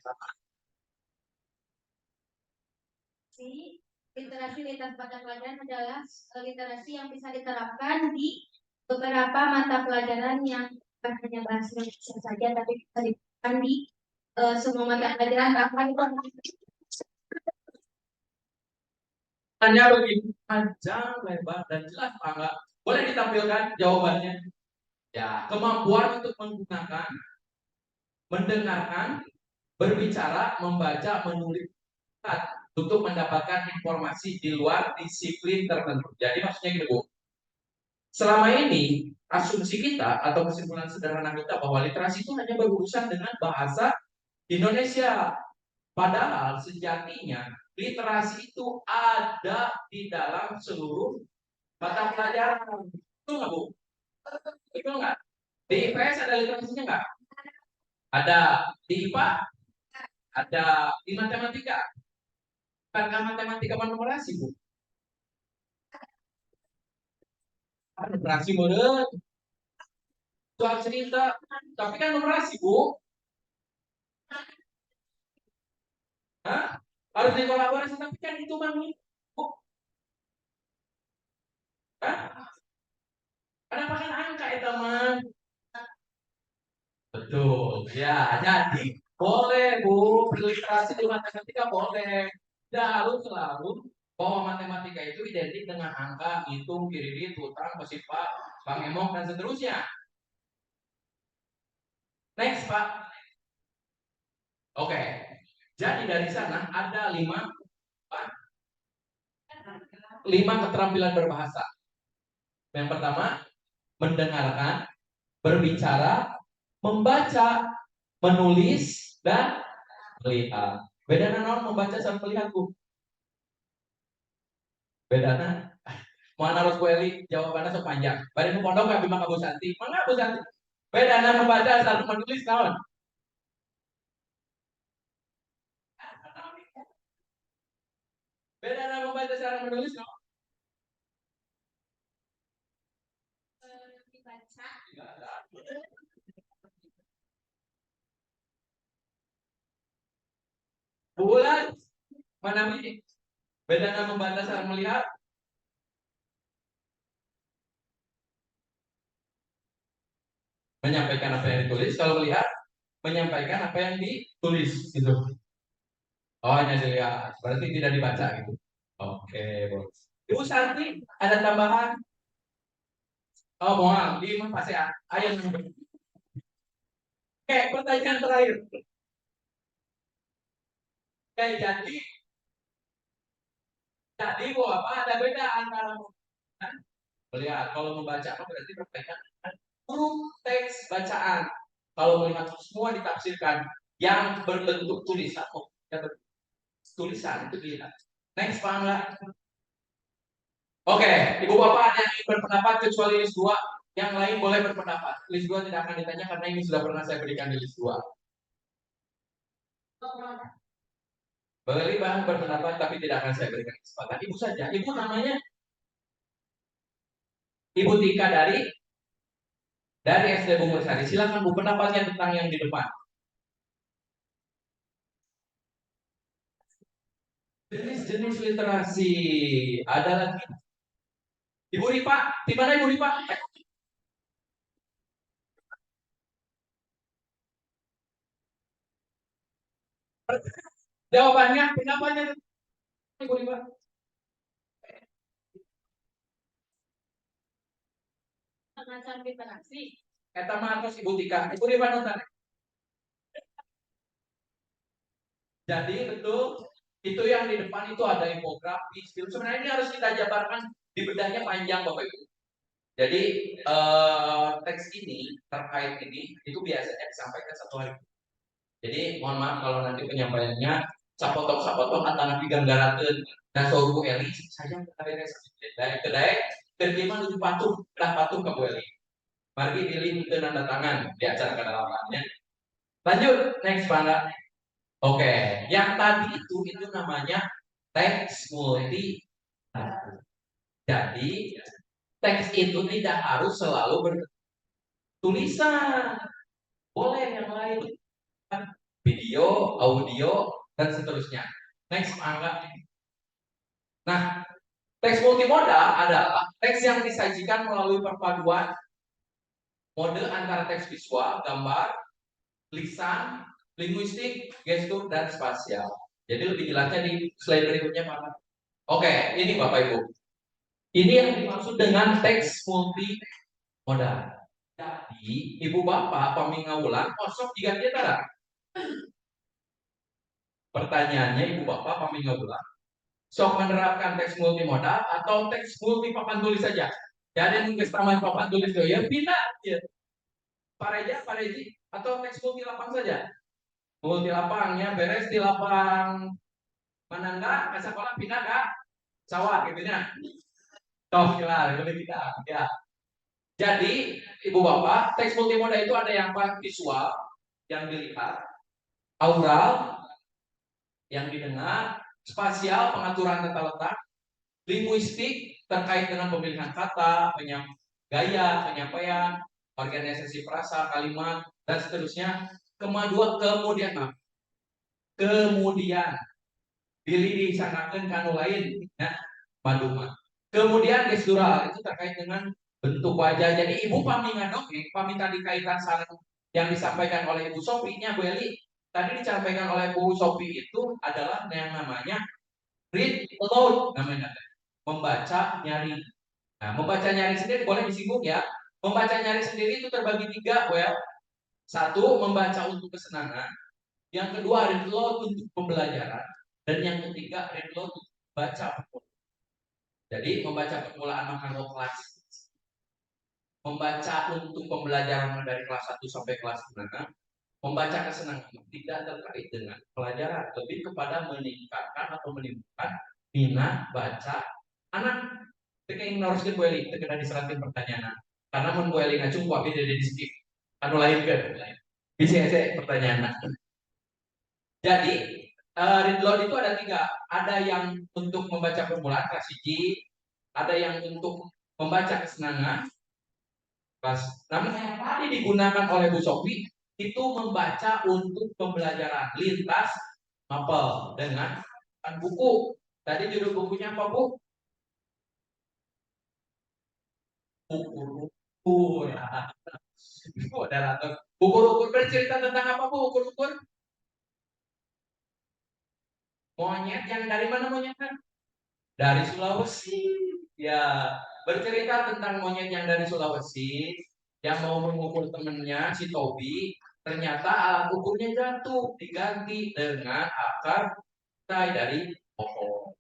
Literasi lintas mata pelajaran adalah literasi yang bisa diterapkan di beberapa mata pelajaran yang bukan hanya bahasa Indonesia saja, tapi bisa diterapkan di semua mata pelajaran, bahkan Tanya begini, panjang, lebar, dan jelas Pak enggak? Boleh ditampilkan jawabannya? Ya, kemampuan untuk menggunakan, mendengarkan, berbicara, membaca, menulis untuk mendapatkan informasi di luar disiplin tertentu. Jadi maksudnya gitu Bu. Selama ini asumsi kita atau kesimpulan sederhana kita bahwa literasi itu hanya berurusan dengan bahasa Indonesia. Padahal sejatinya literasi itu ada di dalam seluruh mata pelajaran. Betul nggak Bu? Betul nggak? Di IPS ada literasinya nggak? Ada. Di IPA ada. Di matematika. Karena matematika numerasi Bu. Numerasi model. Soal cerita. Tapi kan numerasi Bu. Hah? Harus dikolaborasi. Tapi kan itu mami. Bu. Hah? Kenapa kan angka itu mah? Betul. Ya, jadi boleh Bu, berliterasi di matematika boleh. Tidak harus selalu bahwa matematika itu identik dengan angka, hitung, kiri, utang, bersifat, pangemok, dan seterusnya. Next, Pak. Oke. Jadi dari sana ada lima keterampilan berbahasa. Yang pertama, mendengarkan, berbicara, membaca, menulis, dan melihat. Beda non membaca sama melihat Bu. Bedana mana harus kueli jawabannya sepanjang. Bari nu pondok gak bima ka Bu Santi. Mana Bu Santi? Bedana membaca satu menulis kawan. Bedana membaca cara menulis no? dibaca. Bulan mana ini? Bedana membaca cara melihat. Menyampaikan apa yang ditulis. Kalau melihat menyampaikan apa yang ditulis gitu. Oh hanya dilihat. Berarti tidak dibaca gitu. Oke, bos. Ibu Santi ada tambahan? Oh, mohon di pas ya. Ayo. Oke, pertanyaan terakhir. Oke, jadi bu apa ada beda antara melihat? Kalau membaca apa berarti perbaikan huruf teks bacaan. Kalau melihat semua ditafsirkan yang berbentuk tulisan, tulisan itu dilihat. Next, paham nggak? Oke, ibu bapak ada yang ingin berpendapat kecuali list 2. Yang lain boleh berpendapat. List 2 tidak akan ditanya karena ini sudah pernah saya berikan di list 2. Boleh bahan berpendapat tapi tidak akan saya berikan kesempatan. Ibu saja. Ibu namanya Ibu Tika dari dari SD Bungursari. Silakan Bu, pendapatnya tentang yang di depan. Jenis-jenis literasi. Ada lagi. Ibu Ripa, di mana Ibu Ripa? Jawabannya, pendapatnya Ibu Ripa. Semacam literasi. Eta mah Ibu Tika. Ibu Ripa nonton. Jadi betul, itu yang di depan itu ada infografis. Sebenarnya ini harus kita jabarkan di bedahnya panjang Bapak Ibu. Jadi teks ini terkait ini itu biasanya disampaikan 1 hari. Jadi mohon maaf kalau nanti penyampaiannya sapotong-sapotong atau nanti ganggarakeun. Nah, soal Bu Eli saya beres dari kedai terjemah menuju patung, dah patung ke Bu Eli. Mari pilih ke tanda tangan di acara kedalamannya. Lanjut, next Pak. Oke, yang tadi itu namanya teks multi. Jadi teks itu tidak harus selalu bertulisan, boleh yang lain, video, audio, dan seterusnya. Next, Angga. Nah, teks multimoda adalah teks yang disajikan melalui perpaduan mode antara teks visual, gambar, lisan, linguistik, gestur, dan spasial. Jadi lebih jelasnya di slide berikutnya, Pak. Oke, ini Bapak Ibu. Ini yang dimaksud dengan teks multimodal. Jadi, Ibu Bapak pamingaulan kosong diganti tara. Pertanyaannya Ibu Bapak pamingaulan sok menerapkan teks multimodal atau teks multi papan tulis saja. Jadi mungkin taman papan tulis itu ya pindah ya. Pareja, pareji atau teks multi lapang saja. Multi lapangnya beres di lapang mana enggak, ke sekolah pindah enggak? Sawah gitu ya. Toh jelas, boleh kita ya. Jadi Ibu Bapak, teks multimoda itu ada yang visual yang dilihat, aural yang didengar, spasial pengaturan tata letak, linguistik terkait dengan pemilihan kata, gaya penyampaian, organisasi frasa, kalimat, dan seterusnya. Kemudian pilih disangkakan kanu lain, ya, maduma. Kemudian gestural itu terkait dengan bentuk wajah. Jadi ibu pami ngadongeng, pami tadi kaitan saling yang disampaikan oleh Ibu Sophie, Bu Eli, tadi disampaikan oleh Bu Sophie itu adalah yang namanya read aloud namanya, membaca nyari. Nah, membaca nyari sendiri boleh disinggung ya. Membaca nyari sendiri itu terbagi 3, well. 1, membaca untuk kesenangan. Yang kedua, read aloud untuk pembelajaran. Dan yang ketiga, read aloud untuk baca. Jadi, membaca permulaan makro kelas. Membaca untuk pembelajaran dari kelas 1 sampai kelas 6. Membaca kesenangan tidak terkait dengan pelajaran, lebih kepada meningkatkan atau menimbulkan minat baca anak. Ketika ingin haruskan Bu Eli, kita diseratin pertanyaan. Karena mun Bu Eli ngacung kuat dia di skip. Anu lain ke. Bisa saya pertanyaan. Jadi read load itu ada 3. Ada yang untuk membaca permulaan kelas 1, ada yang untuk membaca kesenangan kelas. Namun yang tadi digunakan oleh Bu Sophie itu membaca untuk pembelajaran lintas mapel dengan buku. Tadi judul bukunya apa Bu? Buku ya. Buku ukur bercerita tentang apa Bu? Buku ukur monyet yang dari mana monyetnya? Dari Sulawesi. Ya, bercerita tentang monyet yang dari Sulawesi yang mau mengukur temennya si Tobi, ternyata alat ukurnya jatuh, diganti dengan akar dari pohon.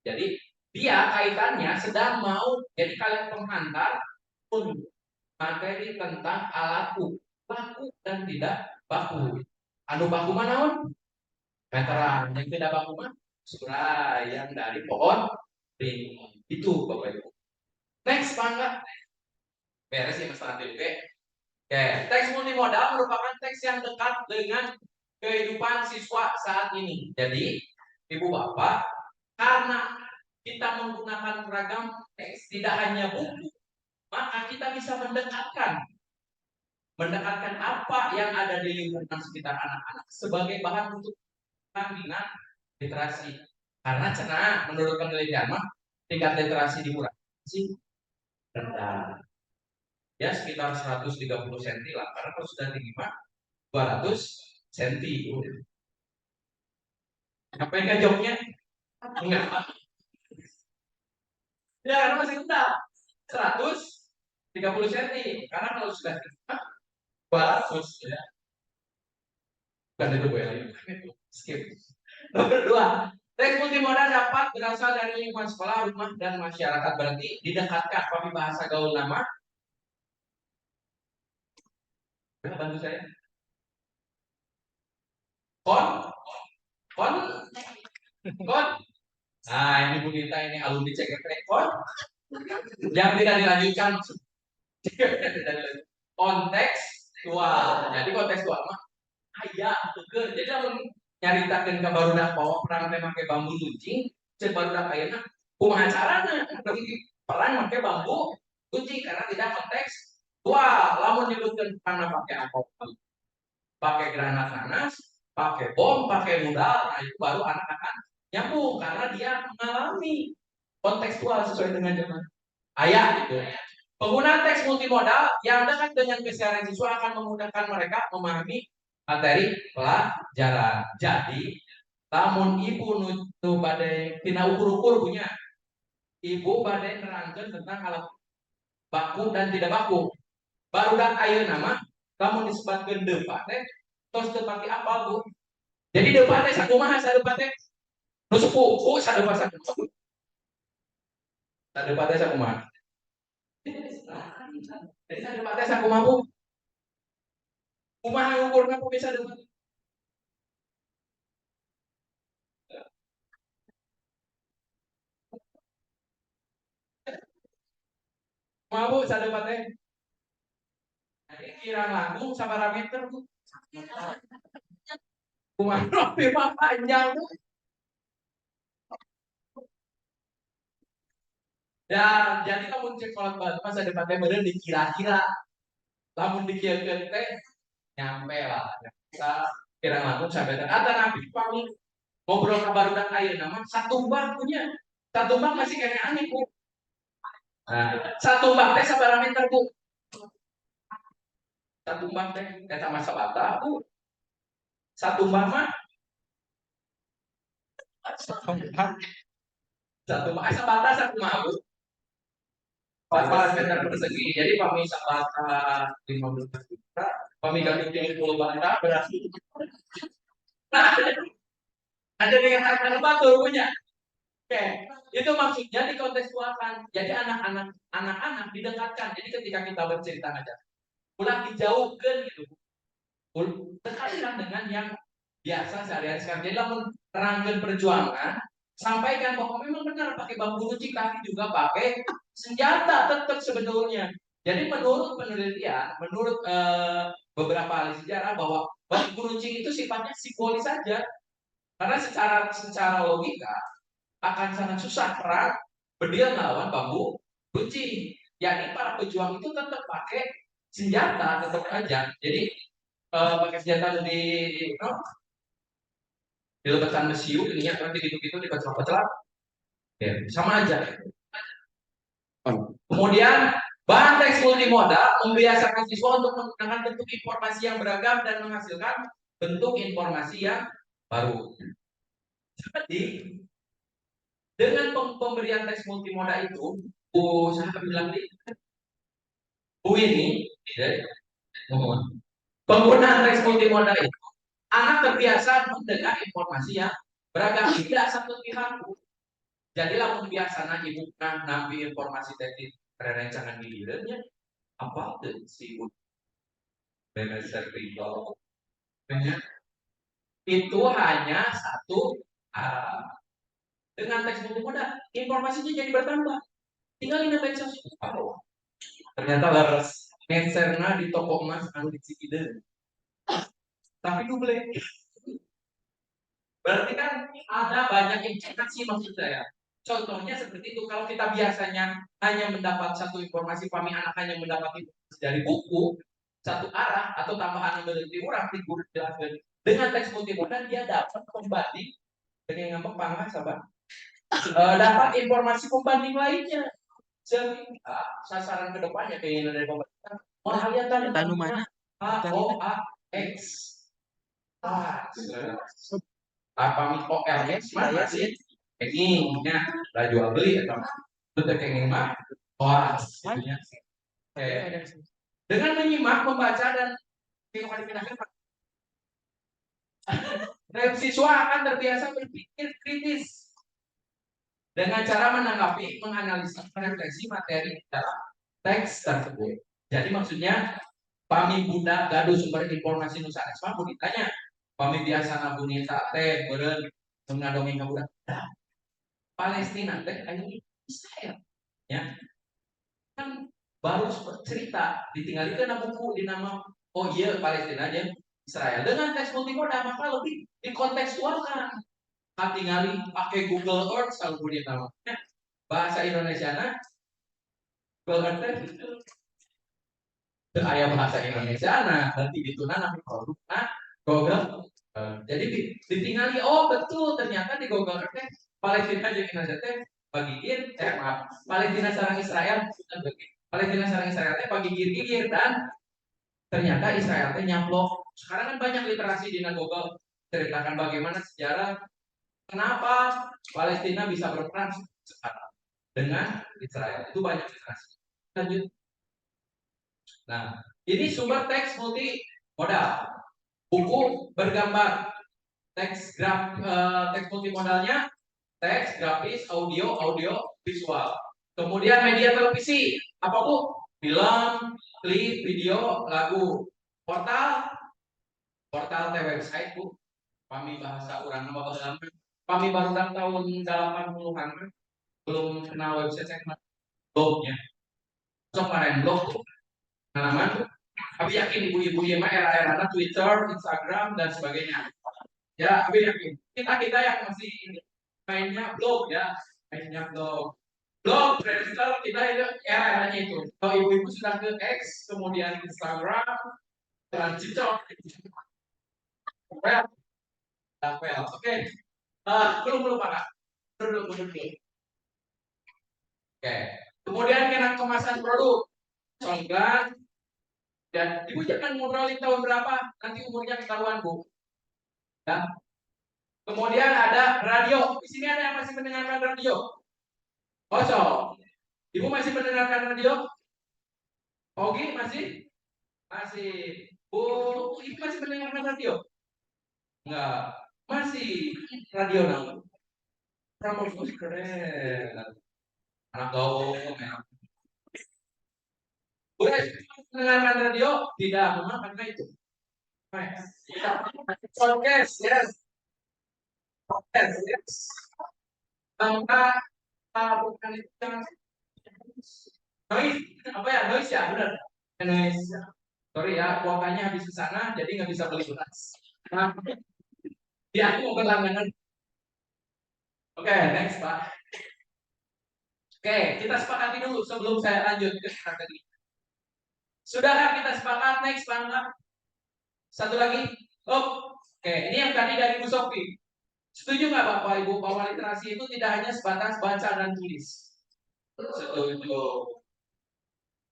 Jadi dia kaitannya sedang mau jadi kalian penghantar untuk materi tentang alat ukur baku dan tidak baku. Anu baku mana? Veteran yang tidak baku mah surai yang dari pohon ring. Itu Bapak Ibu. Next Pak, beres ya Mas Tanti. Oke. Oke, teks multimodal merupakan teks yang dekat dengan kehidupan siswa saat ini. Jadi, Ibu Bapak, karena kita menggunakan beragam teks, tidak hanya buku, maka kita bisa mendekatkan mendekatkan apa yang ada di lingkungan sekitar anak-anak sebagai bahan untuk minat literasi. Karena menurut penelitian tingkat literasi di Murah sih rendah. Ya sekitar 130 cm lah. Karena kalau sudah tinggi 200 cm. Apa yang jawabnya? Enggak. Ya karena masih rendah. 130 cm. Karena kalau sudah tinggi 200 ya. Bukan itu ya. Skip. Nomor 2. Teks multimoda dapat berasal dari lingkungan sekolah, rumah, dan masyarakat. Berarti didekatkan. Pakai bahasa gaul nama. Bantu saya. Kon. Nah, ini Bu Dita ini alumni CGT. Kon. Yang tidak dilanjutkan. Kontekstual. Jadi kontekstual mah ayah tuker. Jadi kalau nyaritakeun ka barudak bahwa perang teh make bambu luncing, cek barudak ayeuna kumaha carana? Perang make bambu luncing karena tidak kontekstual. Lamun nyebutkeun perang pakai apa? Pakai granat nanas, pakai bom, pakai rudal, nah itu baru anak akan nyambung karena dia mengalami kontekstual sesuai dengan zaman. Ayah gitu. Penggunaan teks multimodal yang dekat dengan keseharian siswa akan memudahkan mereka memahami materi pelajaran. Jadi, lamun ibu nutu badai tina ukur-ukur punya, ibu badai nerangkan tentang alat baku dan tidak baku. Baru dak ayeuna nama, lamun disebutkeun depan teh, tos teu pake apal Bu. Jadi depan teh sakumaha sadepan teh? Nu sepupu sadepan sakumaha. Sadepan teh sakumaha. Jadi sadepan teh sakumaha Bu. Kumaha ukurna ku bisa depan. Kumaha Bu sadepan teh? Jadi kirang langkung sabaraha meter Bu. Kumaha mah panjang Bu. Dan jadi kamu cek kolot batu masa depannya bener dikira-kira. Lamun dikira-kira teh nyampe lah. Bisa kira langsung sampai dan ada nabi pami ngobrol kabar udah air nama satu bang punya. Satu bang masih kayaknya aneh Bu. Nah, satu bang teh sabar meter Bu. Satu bang teh eta masa bata Bu. Satu bang mah satu bang sabata satu mah Bu. 14 meter persegi. Jadi kami sabata 15 juta, kami ganti 10 bata berarti. Nah, ada dengan harga batur punya. Oke, itu maksudnya dikontekstualkan. Jadi anak-anak didekatkan. Jadi ketika kita bercerita aja, ulang dijauhkan gitu. Dekatkan dengan yang biasa sehari-hari sekarang. Jadi lamun terangkan perjuangan, sampaikan bahwa memang benar pakai bambu runcing tapi juga pakai senjata tetap sebetulnya. Jadi menurut penelitian, menurut beberapa ahli sejarah bahwa bambu runcing itu sifatnya simbolis saja. Karena secara logika akan sangat susah perang berdiri melawan bambu runcing. Yakni para pejuang itu tetap pakai senjata, tetap aja. Jadi pakai senjata dilebatkan mesiu, ininya nanti gitu-gitu dipecah-pecah. Ya, sama aja. Kemudian bahan teks multimodal membiasakan siswa untuk menggunakan bentuk informasi yang beragam dan menghasilkan bentuk informasi yang baru. Jadi dengan pemberian teks multimoda itu, saya bilang nih, ini, ya, penggunaan teks multimoda itu, anak terbiasa mendengar informasi yang beragam, tidak satu pihak. Jadilah biasanya ibu nabi informasi teknik perencanaan di dirinya, apa tuh si manajer ringo, itu hanya satu arah. Dengan teks multimoda, informasinya jadi bertambah. Tinggal ini teks oh, ternyata laras ngeserna di toko emas anu di Cikideng. Tapi duble. Berarti kan ada banyak informasi maksud saya. Contohnya seperti itu. Kalau kita biasanya hanya mendapat satu informasi, kami anak hanya mendapat informasi dari buku, satu arah atau tambahan meneliti orang dijelaskan dengan teks multimodal, dia dapat pembanding dengan ngambek pangkas sahabat. Dapat informasi pembanding lainnya sehingga sasaran kedepannya keinginan dari pemerintah menghayatkan Tanu mana? AOAX apa OLX mana sih ini lah jual beli atau betul kayak gini mah dengan menyimak membaca dan siswa akan terbiasa berpikir kritis dengan cara menanggapi, menganalisis, merefleksi materi dalam teks tersebut. Jadi maksudnya, pami budak gaduh sumber informasi Nusa Esma, mau ditanya, pami biasa nabuni teh, beren, mengadongin ke budak. Palestina teh ini Israel, ya kan baru cerita, ditinggalkan buku di nama, oh iya Palestina aja Israel dengan teks multimodal maka lebih dikontekstualkan. Tinggali pakai Google Earth kalau punya namanya bahasa Indonesia Google Earth itu ayam bahasa Indonesia nanti itu nanti produk Google jadi ditinggali oh betul ternyata di Google Earth Palestina jadi Indonesia bagiin maaf Palestina sarang Israel Palestina sarang Israel gigir dan ternyata Israel nyaplok. Sekarang kan banyak literasi di Google ceritakan bagaimana sejarah kenapa Palestina bisa berperan sekarang dengan Israel itu banyak literasi. Lanjut. Nah, ini sumber teks multimodal. Buku bergambar, teks teks multimodalnya, teks, grafis, audio visual. Kemudian media televisi, apa Bu? Film, klip, video, lagu. Portal website Bu. Kami bahasa orang nama kami baru tahun 80-an belum kenal website saya kenal blognya. Kemarin blog halaman. Tapi yakin ibu-ibu ya mah era-era Twitter, Instagram dan sebagainya. Ya, tapi yakin kita yang masih mainnya blog ya, mainnya blog. Blog, Twitter kita itu era-eranya itu. Kalau ibu-ibu sudah ke X, kemudian Instagram, dan TikTok. Oke. Belum Pak. Belum. Oke. Kemudian kena kemasan produk. Contoh dan ibu jangan ngobrolin tahun berapa, nanti umurnya ketahuan Bu. Ya. Kemudian ada radio. Di sini ada yang masih mendengarkan radio? Kosong. Ibu masih mendengarkan radio? Ogi masih? Masih. Bu, ibu masih mendengarkan radio? Enggak. Masih radio namun. Kamu keren. Anak gaul, boleh mendengarkan radio? Tidak, memang karena itu. Podcast, yes. Podcast, yes. Tanpa bukan itu jangan noise, apa ya noise ya benar. Noise. Sorry ya, kuotanya habis ke sana, jadi nggak bisa beli beras. Nah, ya aku mau berlangganan. Oke, next Pak. Oke, kita sepakati dulu sebelum saya lanjut ke strategi. Sudahkah kita sepakat next Pak? Satu lagi. Oh, oke, ini yang tadi dari Bu Sofi. Setuju nggak Bapak Ibu bahwa literasi itu tidak hanya sebatas baca dan tulis? Setuju.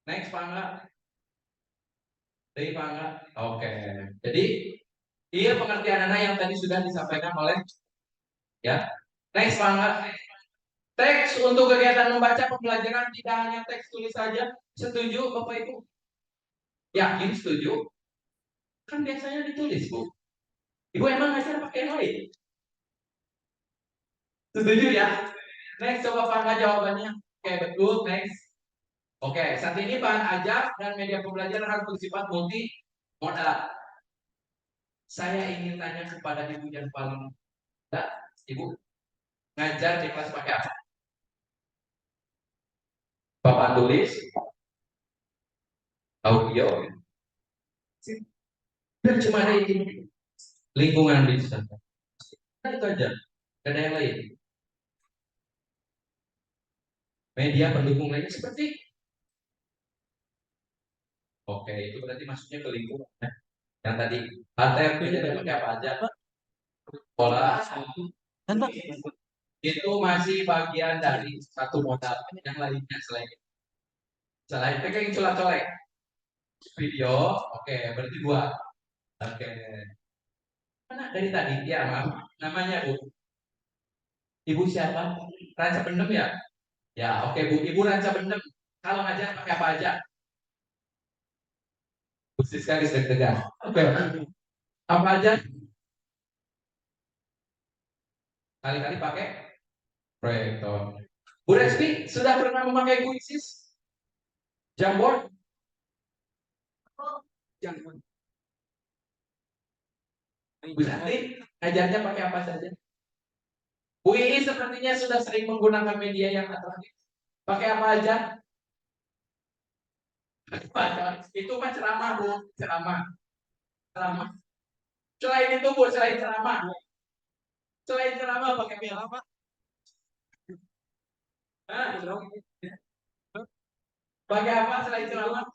Next Pak Angga. Dari Pak Angga. Oke. Jadi iya pengertian Anda yang tadi sudah disampaikan oleh ya. Next Pak Angga. Teks untuk kegiatan membaca pembelajaran tidak hanya teks tulis saja. Setuju Bapak Ibu? Yakin setuju? Kan biasanya ditulis Bu. Ibu emang ngajar pakai yang lain? Setuju ya? Next coba Pak Angga jawabannya. Oke betul. Next. Oke, saat ini bahan ajar dan media pembelajaran harus bersifat multi modal. Saya ingin tanya kepada ibu yang paling muda, ibu ngajar di kelas pakai apa? Papan tulis, audio, dan cuma ada ini lingkungan di sana. Itu aja, gak ada yang lain. Media pendukung lainnya seperti Oke, itu berarti masuknya ke lingkungan. Yang tadi ATR itu pakai apa aja? Pola itu masih bagian dari satu modal. Yang lainnya selain mereka yang colek-colek video, oke, berarti dua. Oke. Mana dari tadi? Ya, maaf. Namanya Bu. Ibu siapa? Ranca Pendem ya? Ya, oke Bu. Ibu Ranca Pendem. Kalau ngajar pakai apa aja? Khusus sekali deg-degan. Oke. Apa aja? Kali-kali pakai proyektor. Bu Respi sudah pernah memakai Quizzes? Jamboard? Jamboard. Bu Santi, ngajarnya pakai apa saja? Bu Ii sepertinya sudah sering menggunakan media yang atraktif. Pakai apa aja? Itu mah ceramah, Bu. Ceramah. Ceramah. Selain itu, Bu, selain ceramah. Selain ceramah pakai apa? Hah? Pakai apa selain ceramah?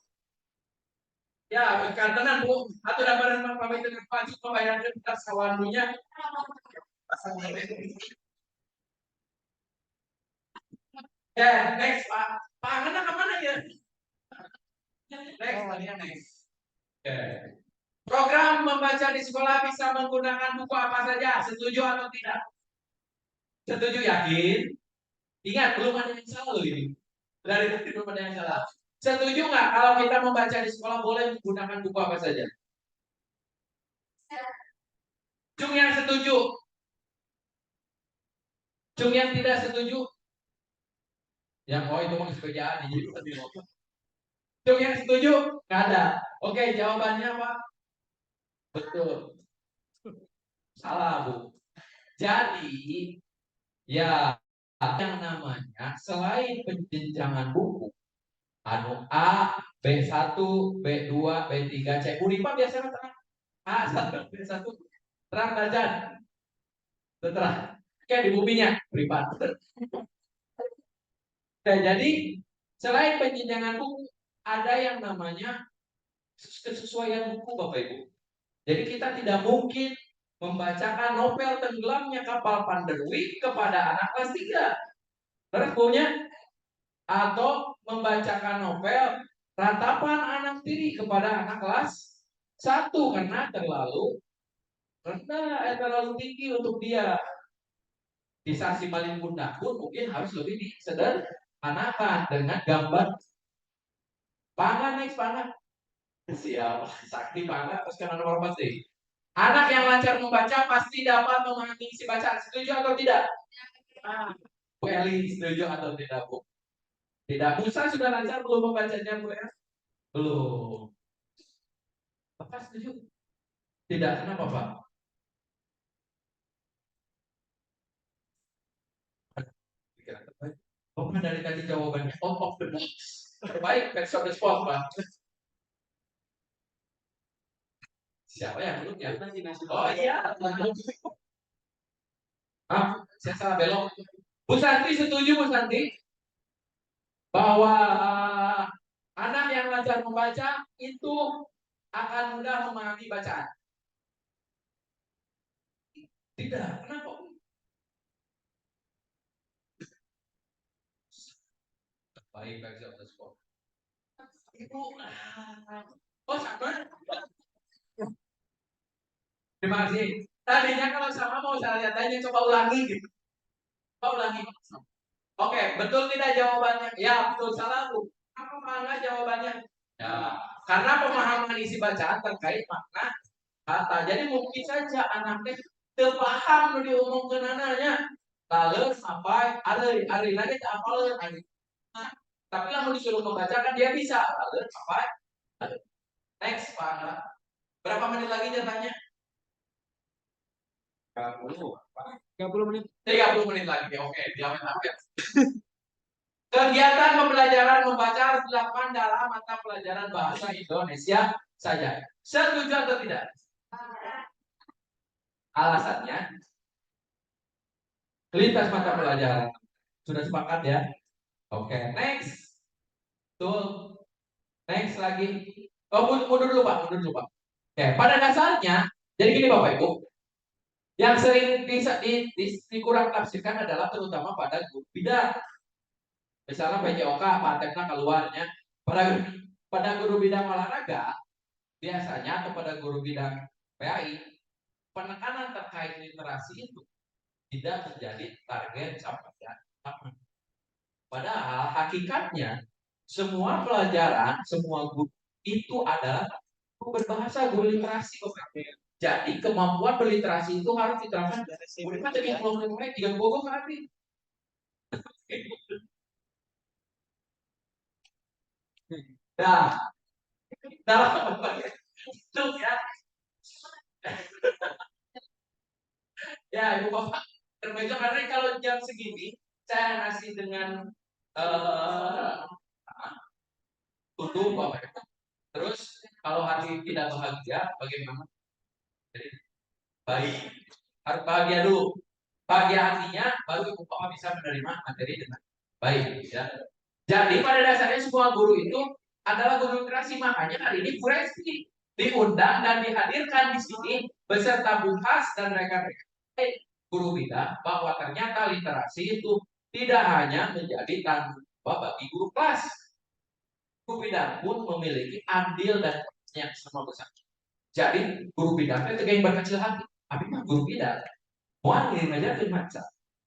Ya, karena Bu, atau dapat apa itu wajib membayar kita sawandunya. Ya, next Pak. Pak, Angga kemana ya? Next, tadi next. Oke. Program membaca di sekolah bisa menggunakan buku apa saja? Setuju atau tidak? Setuju, yakin? Ingat, belum ada yang salah loh ini. Dari tadi belum ada yang salah. Setuju nggak kalau kita membaca di sekolah boleh menggunakan buku apa saja? Cung yang setuju. Cung yang tidak setuju. Yang oh itu mau kerjaan jadi lebih ngomong. Cung yang setuju? Nggak ada. Oke, jawabannya apa? Betul. Salah, Bu. Jadi, ya yang namanya selain penjenjangan buku, anu A, B1, B2, B3, C. Bu Ripa biasanya terang A1, B1, terang belajar. Terang. Kayak di buminya, privat. Nah, jadi selain penjenjangan buku, ada yang namanya kesesuaian buku, Bapak Ibu. Jadi kita tidak mungkin membacakan novel tenggelamnya kapal Panderwick kepada anak kelas 3. Terus punya atau membacakan novel Ratapan Anak Tiri kepada anak kelas 1 karena terlalu rendah, terlalu tinggi untuk dia. Kisah si Maling Bunda pun mungkin harus lebih disederhanakan dengan gambar pangan nih pangan. Siap, sakti pangan terus karena nomor pasti. Anak yang lancar membaca pasti dapat memahami isi bacaan. Setuju atau tidak? Ah, Bu Eli setuju atau tidak, Bu? Tidak. Musa sudah lancar belum membacanya, Bu ya? Belum. Bapak setuju? Tidak. Kenapa, Pak? Pikiran terbaik. Bapak dari tadi jawabannya out of the box. Terbaik, back on the spot, Pak. Siapa yang belum ya? Oh iya. Ah, saya salah belok. Bu Santi setuju, Bu Santi, bahwa anak yang belajar membaca itu akan mudah memahami bacaan. Tidak, kenapa? Baik, back on the spot. Ibu, oh sama. Terima kasih. Tadinya kalau sama mau saya lihat aja, coba ulangi gitu. Coba ulangi. Oke, betul tidak jawabannya? Ya, betul salah, Bu. Apa mana jawabannya? Ya, karena pemahaman isi bacaan terkait makna kata. Jadi mungkin saja anaknya terpaham diomongkan anaknya. Lalu sampai hari lagi tak apa lagi. Tapi lalu disuruh membacakan dia bisa. Lalu sampai next Pak. Berapa menit lagi jatahnya? 30. 30 menit. 30 menit lagi. Oke, jangan sampai. Kegiatan pembelajaran membaca harus dilakukan dalam mata pelajaran bahasa Indonesia saja. Setuju atau tidak? Alasannya, lintas mata pelajaran. Sudah sepakat ya? Oke, next. Tuh, next lagi. Oh, mundur dulu Pak, mundur dulu Pak. Oke, pada dasarnya, jadi gini Bapak Ibu, yang sering bisa dikurang tafsirkan adalah terutama pada guru bidang. Misalnya PJOK, patennya keluarnya. Pada guru bidang olahraga, biasanya atau pada guru bidang PAI, penekanan terkait literasi itu tidak menjadi target capaian utama. Padahal hakikatnya semua pelajaran, semua guru itu adalah guru berbahasa, guru literasi. Jadi kemampuan berliterasi itu harus diterapkan. Bukan jadi mulai tiga bogo kali. Nah, dalam itu ya, ya ibu bapak terbaca karena kalau jam segini saya ngasih dengan eh tutup bapak. Terus kalau hati tidak bahagia bagaimana? Jadi baik harus bahagia dulu. Bahagia hatinya baru ibu bapak bisa menerima materi dengan baik. Ya. Jadi pada dasarnya semua guru itu adalah guru literasi. Makanya hari ini Bu Resti diundang dan dihadirkan di sini beserta Bu Has dan rekan-rekan guru bidang bahwa ternyata literasi itu tidak hanya menjadi tanggung jawab bagi guru kelas. Guru bidang pun memiliki andil dan yang sama besar. Jadi guru bidang itu yang berkecil hati. Tapi mah guru bidang mau ngirim aja ke maca.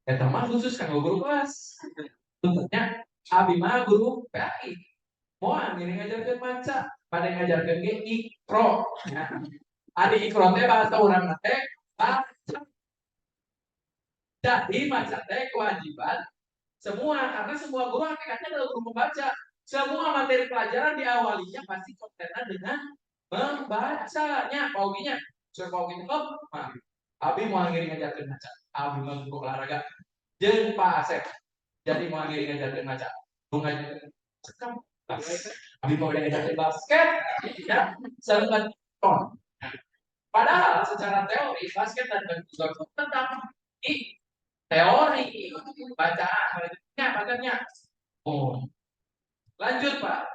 Eta mah khusus kanggo guru kelas. Tentunya abi mah guru PAI. Mau ngirim aja ke maca. Pada ngajarkeun ge ikro. Adi ikro teh bahasa urang teh baca. Jadi maca teh kewajiban semua karena semua guru hakikatnya adalah guru membaca. Semua materi pelajaran diawalinya pasti kontennya dengan membacanya. Pauginya, sur paugi itu abi mau ngiring ngajarkeun maca. Abi mau olahraga jeung Pak Asep. Jadi mau ngiring ngajarkeun maca. Mau ngajarkeun sekam. Abi mau ngajarkeun basket. Ya, sangat ton. Padahal secara teori basket dan juga tentang teori bacaan, bacanya. Oh, lanjut Pak.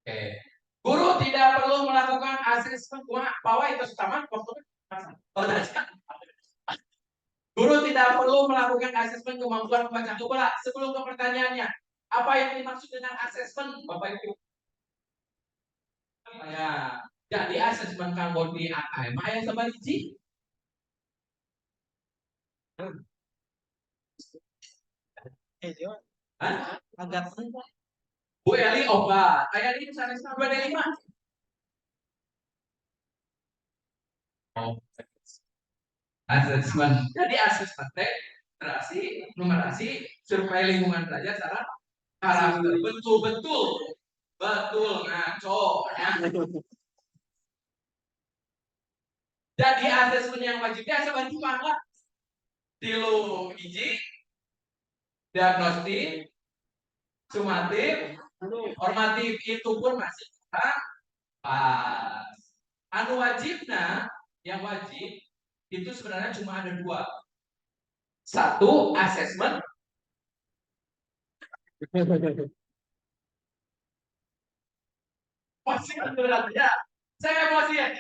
Oke. Guru tidak perlu melakukan asesmen bahwa itu sama Guru tidak perlu melakukan asesmen kemampuan membaca. Coba sebelum ke pertanyaannya, apa yang dimaksud dengan asesmen, Bapak Ibu? Ya, jadi asesmen kanggo di AKM aya sabaraha? Hah? Agak Bu Eli obat. Aya di sana Bu Eli mah. Oh. Asesmen. Jadi asesmen teh numerasi, survei lingkungan belajar secara karakter. Betul ngaco. Ya. Jadi asesmen yang wajibnya sebantu apa? Tilu hiji, diagnostik, sumatif, normatif itu pun masih pas. Anu wajibna, yang wajib itu sebenarnya cuma ada dua. Satu, asesmen. Masih berat ya. Saya emosi ya.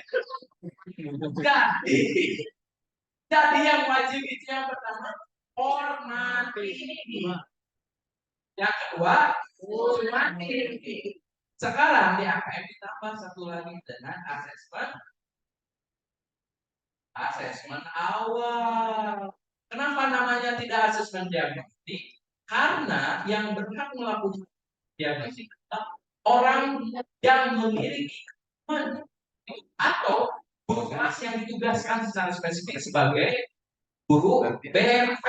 Jadi yang wajib itu yang pertama normatif. Yang kedua sumatif. Sekarang di AKM ditambah satu lagi dengan asesmen awal. Kenapa namanya tidak asesmen diagnostik? Karena yang berhak melakukan diagnostik orang yang memiliki atau guru kelas yang ditugaskan secara spesifik sebagai guru BMP.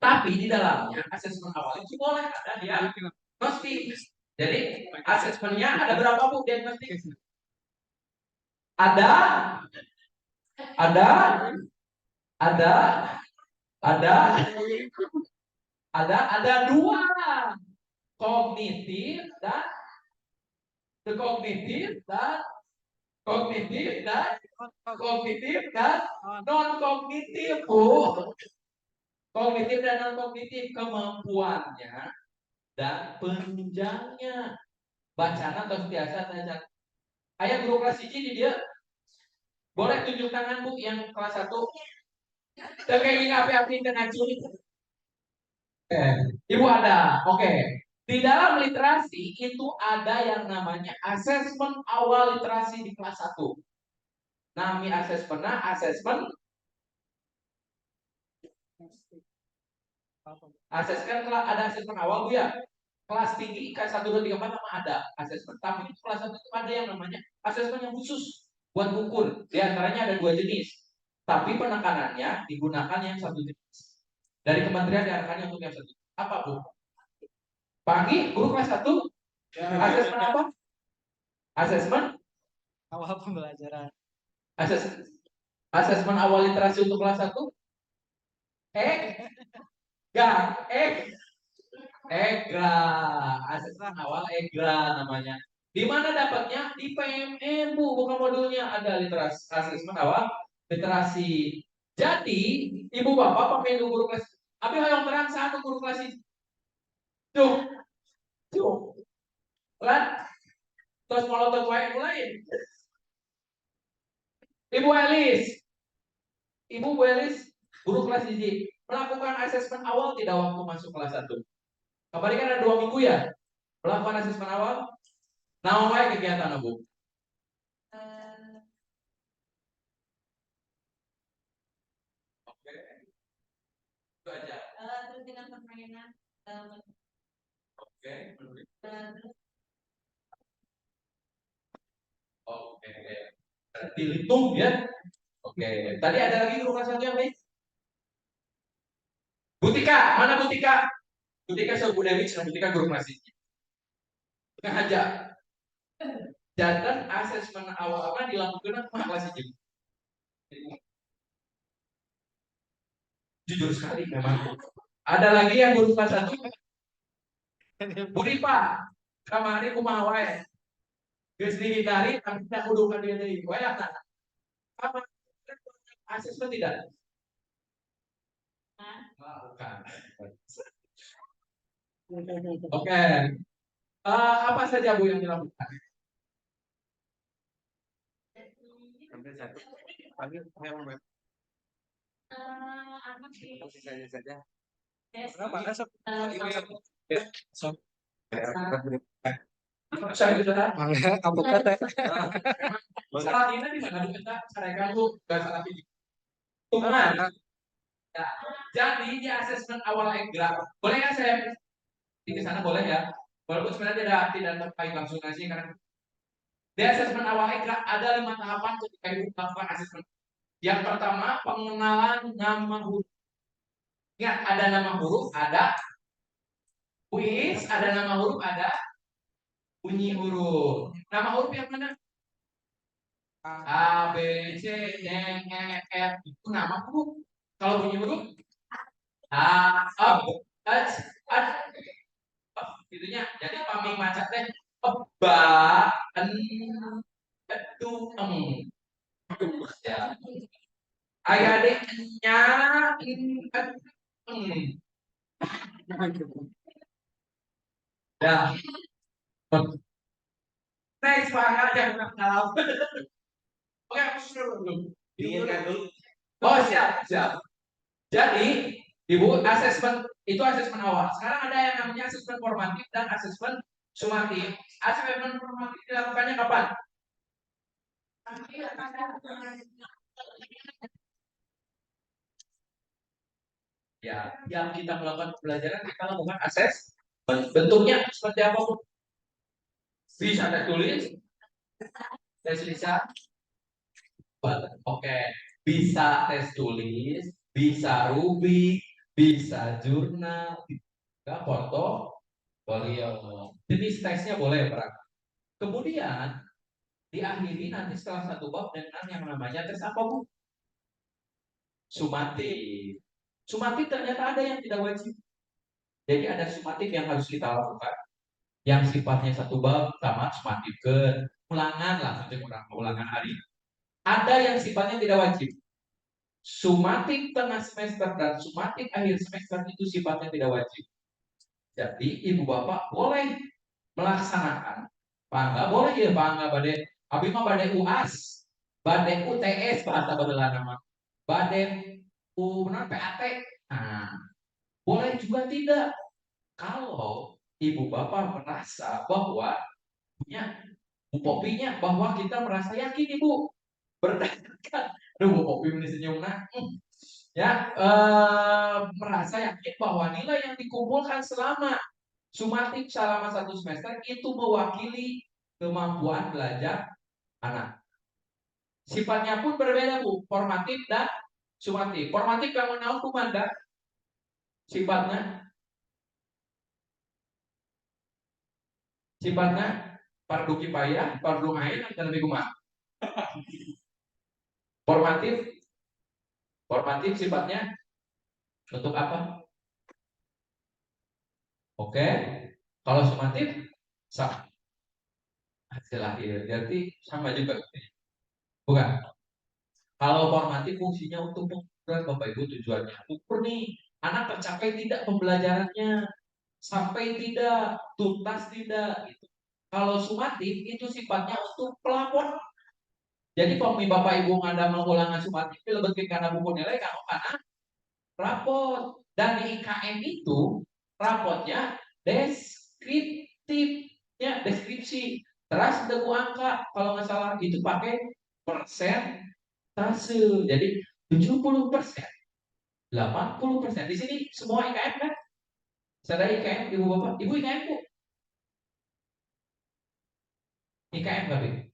Tapi di dalamnya asesmen awal itu boleh ada diagnostik. Jadi asesmennya ada berapa Bu diagnostik? Ada, ada, ada, ada, ada dua, kognitif dan kognitif dan kognitif dan kognitif dan non kognitif. Kognitif dan non kognitif kemampuannya dan penunjangnya. Bacaan atau biasa saja. Ayah guru kelas ini dia boleh tunjuk tangan Bu yang kelas 1. Dan kayak gini api-api dengan curi. Oke. Ibu ada. Oke. Di dalam literasi itu ada yang namanya asesmen awal literasi di kelas 1. Nami asesmennya asesmen ada asesmen awal Bu ya. Kelas tinggi kelas 1 2 3 4 sama ada asesmen. Tapi di kelas 1 itu ada yang namanya asesmen yang khusus buat ukur. Di antaranya ada 2 jenis. Tapi penekanannya digunakan yang satu jenis. Dari kementerian diarahkannya untuk yang satu. Apa Bu? Pagi guru kelas 1 asesmen apa? Asesmen awal pembelajaran. Asesmen awal literasi untuk kelas 1. EGRA. Asesmen awal EGRA namanya. Di mana dapatnya? Di PMN Bu, bukan modulnya. Ada literasi asesmen awal literasi. Jadi, Ibu Bapak pemilu guru kelas. Abi yang terang satu guru kelas itu. Cuk. Lan terus molotov wae mulai. Ibu Elis, guru kelas ini melakukan asesmen awal tidak waktu masuk kelas 1. Kemarin kan ada 2 minggu ya melakukan asesmen awal. Nah, wae kegiatan Bu. Oke. Itu aja. Terus dengan permainan. Oke. Oke. Dihitung ya. Oke. Tadi ada lagi guru kelas 1 yang lain? Butika, mana Butika? Butika Sobu Dewi, Butika guru kelas ini. Tengah aja. Dan asesmen awal-awal dilakukan sama kelas ini. Jujur sekali memang. Ada lagi yang guru kelas 1. Bu Ripa, kamari kumaha wae. Geus dihindari tapi tidak kudukan dia deui. Wae apa? Asesmen tidak? Bukan. Oke. Apa saja Bu yang dilakukan? Ambil satu. Ambil yang web. Saja. Kenapa? Esok. Esok. Saya sudah. Apa kata? Salah ini di mana kita mereka tuh gak salah pilih. Cuman, ya, jadi di asesmen awal EGRA, boleh nggak saya di sana boleh ya? Walaupun sebenarnya tidak terkait langsung nasi karena di asesmen awal EGRA ada 5 tahapan ketika ibu melakukan asesmen. Yang pertama pengenalan nama huruf. Ingat ada nama huruf, ada kuis, ada nama huruf, ada bunyi huruf. Nama huruf yang mana? A, B, C, D, E, F itu nama huruf. Kalau bunyi huruf A, H, gitunya. Jadi paming macet teh ba, en, edu, ya. Ayah adiknya ya. Next Pak, jangan kalah. Oke, aku sudah belum. Oh siap, siap. Jadi, Ibu, asesmen itu asesmen awal. Sekarang ada yang namanya asesmen formatif dan asesmen sumatif. Asesmen formatif dilakukannya kapan? Ya, yang kita melakukan pembelajaran kita lakukan bentuknya seperti apa Bu? Bisa tes tulis, tes lisan, oke. Bisa tes tulis, bisa rubik, bisa jurnal, bisa portofolio. Jenis tesnya boleh beragam. Kemudian diakhiri nanti setelah 1 bab dengan yang namanya tes apa Bu? Sumatif. Sumatif ternyata ada yang tidak wajib. Jadi ada sumatif yang harus kita lakukan. Yang sifatnya 1 bab sama sumatif ke ulangan lah, ulangan hari. Ada yang sifatnya tidak wajib. Sumatif tengah semester dan sumatif akhir semester itu sifatnya tidak wajib. Jadi ibu bapak boleh melaksanakan Pangga boleh ya, pangga bade. Abi mah bade UAS, bade UTS bahasa baheula nama. Bade PAT. Nah, boleh juga tidak. Kalau ibu bapak merasa bahwa punya Bu Popinya, bahwa kita merasa yakin ibu berdasarkan, aduh Bu Popi ini senyum nah, ya merasa yakin bahwa nilai yang dikumpulkan selama sumatif selama 1 semester itu mewakili kemampuan belajar anak. Sifatnya pun berbeda Bu, formatif dan sumatif. Formatif yang menahu kumanda sifatnya sifatnya fardu kifayah, fardu ain dan lebih kumaha. Formatif, formatif sifatnya untuk apa? Oke, kalau sumatif sama hasil akhir, jadi sama juga, bukan? Kalau formatif fungsinya untuk mengukur Bapak Ibu tujuannya, ukur nih anak tercapai tidak pembelajarannya, sampai tidak, tuntas tidak, gitu. Kalau sumatif itu sifatnya untuk pelapor. Jadi kalau Bapak Ibu ada mengulangan sumatif, lebih karena buku nilai karena raport. Dan di IKM itu raportnya deskriptifnya, deskripsi. Terus ada angka kalau nggak salah itu pakai persen tase. Jadi 70%, 80%. Di sini semua IKM kan? Saya IKM, ibu bapak, ibu IKM bu, IKM nggak Bu?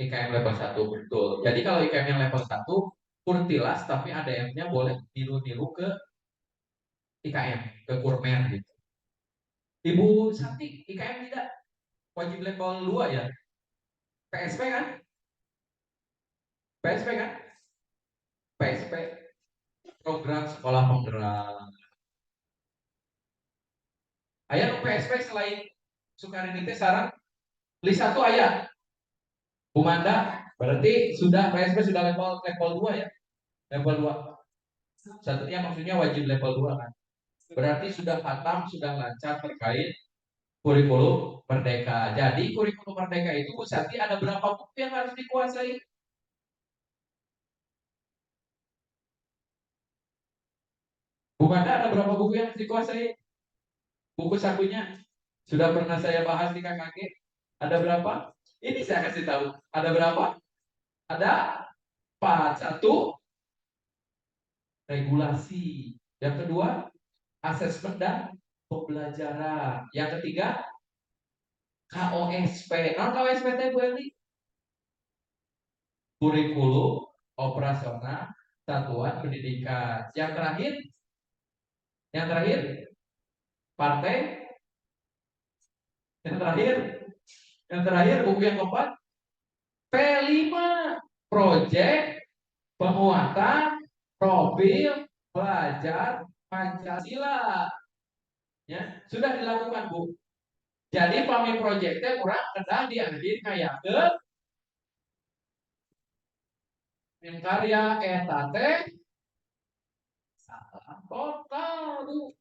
IKM level 1 betul. Jadi kalau IKM yang level 1 kurtilas tapi ADM-nya boleh niru-niru ke IKM, ke Kurmer gitu. Ibu Santi, IKM tidak wajib level 2 ya? PSP kan? PSP kan? PSP, program sekolah penggerak. Ayah nu PSP selain Sukarini teh sarang list 1 ayah. Bu Manda, berarti sudah PSP sudah level 2 ya? Level 2. Satunya maksudnya wajib level 2 kan? Berarti sudah hatam, sudah lancar terkait kurikulum merdeka. Jadi kurikulum merdeka itu Bu Santi ada berapa buku yang harus dikuasai? Bu Manda ada berapa buku yang harus dikuasai? Buku sakunya sudah pernah saya bahas di KKG. Ada berapa? Ini saya kasih tahu. Ada berapa? Ada 4. Satu, regulasi. Yang kedua, asesmen dan pembelajaran. Yang ketiga, KOSP. Non KOSP itu Bu Eli? Kurikulum operasional satuan pendidikan. Yang terakhir, partai. Yang terakhir buku yang keempat, P5, proyek penguatan profil pelajar Pancasila. Ya, sudah dilakukan Bu. Jadi pami proyeknya kurang kedah diambil kayak ke yang karya etate salah total Bu.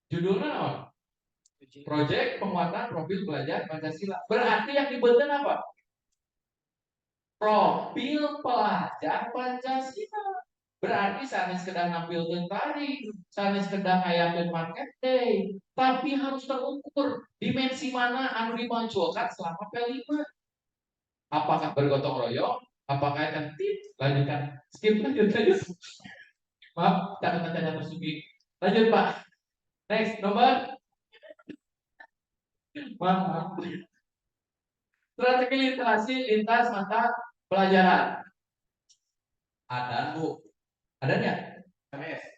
Judulnya apa? Proyek penguatan profil pelajar Pancasila. Berarti yang dibentuk apa? Profil pelajar Pancasila. Berarti sanes sedang ngambil tentari, sanes sedang ngayakeun market day, tapi harus terukur dimensi mana anu dimunculkan selama P5. Apakah bergotong royong? Apakah tertib? Lanjutkan. Skip lanjut. Maaf, catatan tersubik. Lanjut Pak. Next nomor. Maaf. Strategi literasi lintas mata pelajaran. Ada Bu. Ada nggak?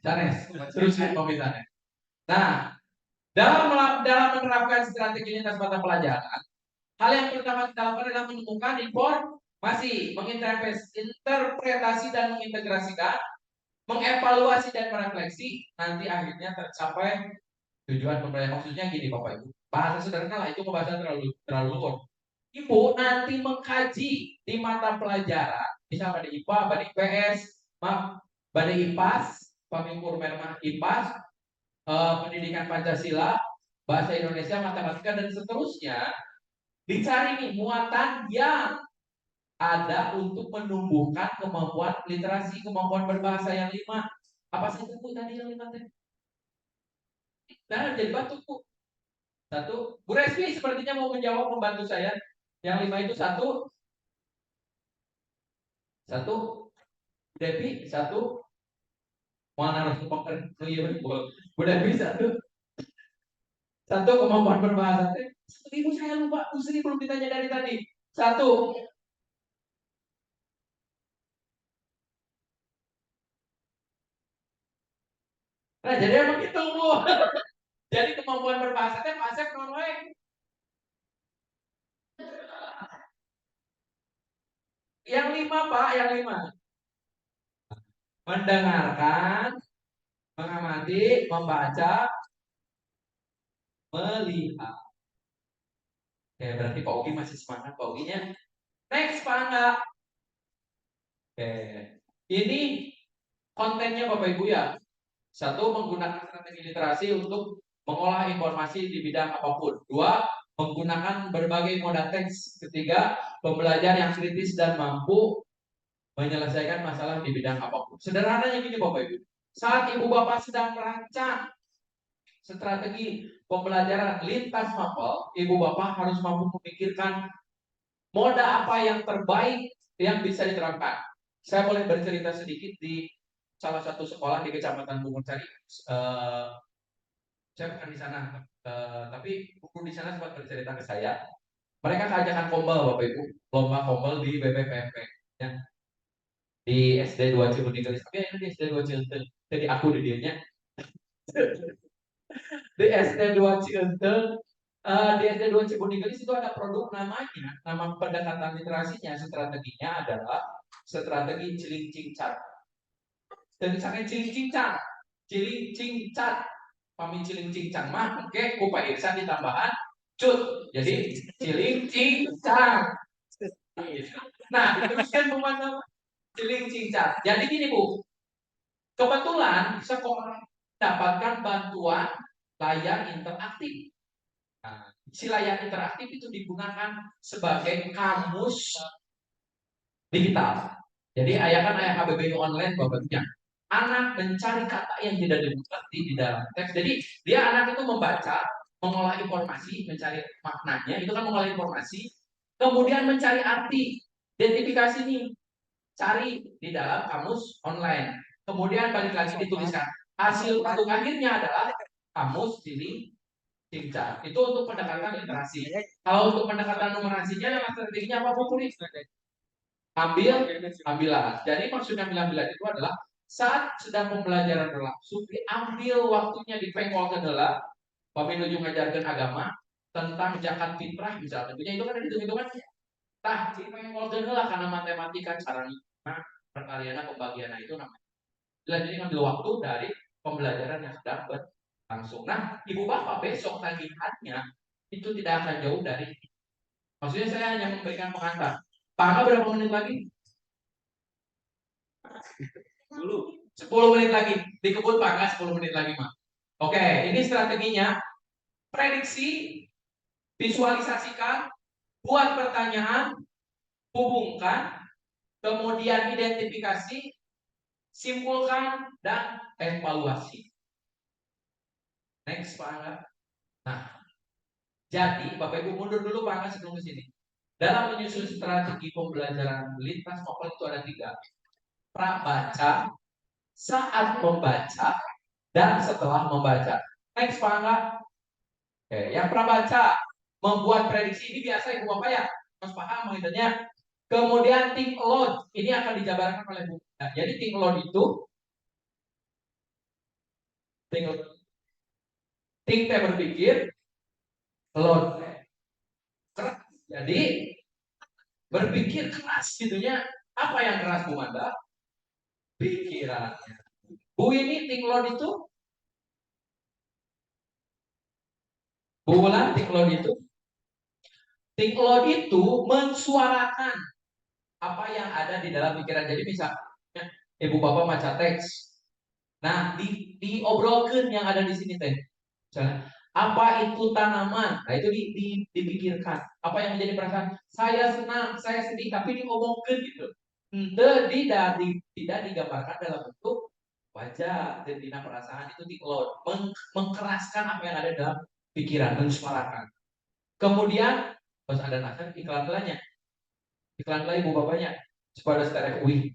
Canes. Terus pemisahannya. Nah, dalam menerapkan strategi lintas mata pelajaran, hal yang pertama kita lakukan adalah menemukan informasi, menginterpretasi dan mengintegrasikan, mengevaluasi dan merefleksi, nanti akhirnya tercapai tujuan pembelajaran. Maksudnya gini Bapak Ibu, bahasa sederhana lah, itu pembahasan terlalu luas. Ibu nanti mengkaji di mata pelajaran, misalnya pada IPA, pada IPS, pada IPAS, pamingkur mermah IPAS, pendidikan Pancasila, bahasa Indonesia, matematika, dan seterusnya. Dicari nih muatan yang ada untuk menumbuhkan kemampuan literasi, kemampuan berbahasa yang 5. Apa saja Bu tadi yang 5 tadi? Nah, jadi batu Bu. 1. Bu Resmi sepertinya mau menjawab, membantu saya. Yang 5 itu 1. 1. Devi 1. Mana harus poker? Oh iya betul. Bu Devi 1. 1 kemampuan berbahasa. Ibu saya lupa. Bu Sri belum ditanya dari tadi. 1. Nah, jadi emang itu Bu. Jadi kemampuan berbahasa teh Pak Asep non we. Yang 5 Pak, yang 5. Mendengarkan, mengamati, membaca, melihat. Oke, berarti Pak Ugi masih semangat Pak Uginya. Next Pak Angga. Oke. Ini kontennya Bapak Ibu ya. 1. Menggunakan strategi literasi untuk mengolah informasi di bidang apapun. 2. Menggunakan berbagai moda teks. 3. Pembelajar yang kritis dan mampu menyelesaikan masalah di bidang apapun. Sederhananya gini Bapak Ibu. Saat Ibu Bapak sedang merancang strategi pembelajaran lintas mapel, Ibu Bapak harus mampu memikirkan moda apa yang terbaik yang bisa diterapkan. Saya boleh bercerita sedikit di salah satu sekolah di Kecamatan Bungursari. Saya bukan di sana, tapi guru di sana sempat bercerita ke saya. Mereka keajakan kombel Bapak Ibu, lomba kombel di BPPMP. Ya. Di SD 2 Cibudigelis. Oke, ini di SD 2 Cibudigelis. Jadi aku di dianya. Di SD 2 Cibudigelis, di SD 2 Cibudigelis itu ada produk namanya, nama pendekatan literasinya, strateginya adalah strategi cilincing cat. Dan misalnya cilincing cat, cilincing cat, pami cilincing cat mah, oke, kupa irsan ditambahan cut, jadi cilincing cat. Nah, diteruskan pemandang cilincing cat. Jadi gini Bu, kebetulan sekolah dapatkan bantuan layar interaktif. Nah, si layar interaktif itu digunakan sebagai kamus digital. Jadi ayah kan ayah KBBI online babaknya. Anak mencari kata yang tidak dimengerti di dalam teks. Jadi dia anak itu membaca, mengolah informasi, mencari maknanya, itu kan mengolah informasi, kemudian mencari arti, identifikasi nih, cari di dalam kamus online. Kemudian balik lagi dituliskan. Hasil untuk akhirnya adalah kamus cili cincang. Itu untuk pendekatan literasi. Kalau untuk pendekatan numerasinya, yang strateginya apa Bu Puri? Ambilan. Jadi maksudnya ambil-ambilan itu adalah saat sedang pembelajaran berlangsung, diambil waktunya di pengkol kedela, Bapak nuju ngajarkan agama tentang zakat fitrah misalnya. Tentunya itu kan ada hitung-hitungannya. Tah, di pengkol kedela karena matematika cara perkalian pembagian itu namanya. Jadi ngambil waktu dari pembelajaran yang sedang berlangsung. Nah, Ibu Bapak besok tagihannya itu tidak akan jauh dari. Maksudnya saya hanya memberikan pengantar. Pak berapa menit lagi? 10 menit lagi. Di kebun Pak 10 menit lagi, Mak. Oke, ini strateginya. Prediksi, visualisasikan, buat pertanyaan, hubungkan, kemudian identifikasi, simpulkan, dan evaluasi. Next, Pak Angga. Nah, jadi Bapak Ibu mundur dulu Pak Angga sebelum ke sini. Dalam menyusun strategi pembelajaran lintas mapel itu ada 3. Prabaca, saat membaca, dan setelah membaca. Next Pak Angga. Oke, yang prabaca membuat prediksi ini biasa Ibu Bapak ya, harus paham mengenainya. Kemudian think load ini akan dijabarkan oleh Bu. Nah, jadi think load itu think berpikir, load keras. Jadi berpikir keras gitunya. Apa yang keras Bu Manda? Pikirannya. Bu ini think load itu Bu Wulan think load itu mensuarakan apa yang ada di dalam pikiran. Jadi misalnya Ibu Bapak baca teks. Nah, diobrolkan yang ada di sini teh. Misalnya, Apa itu tanaman? Nah, itu dipikirkan. Apa yang menjadi perasaan? Saya senang, saya sedih, tapi diomongkan gitu. Tidak digambarkan dalam bentuk wajah dan perasaan itu mengkeraskan apa yang ada dalam pikiran, mensuarakan. Kemudian pas ada nasar iklan lain ibu bapaknya supaya sekarang wih.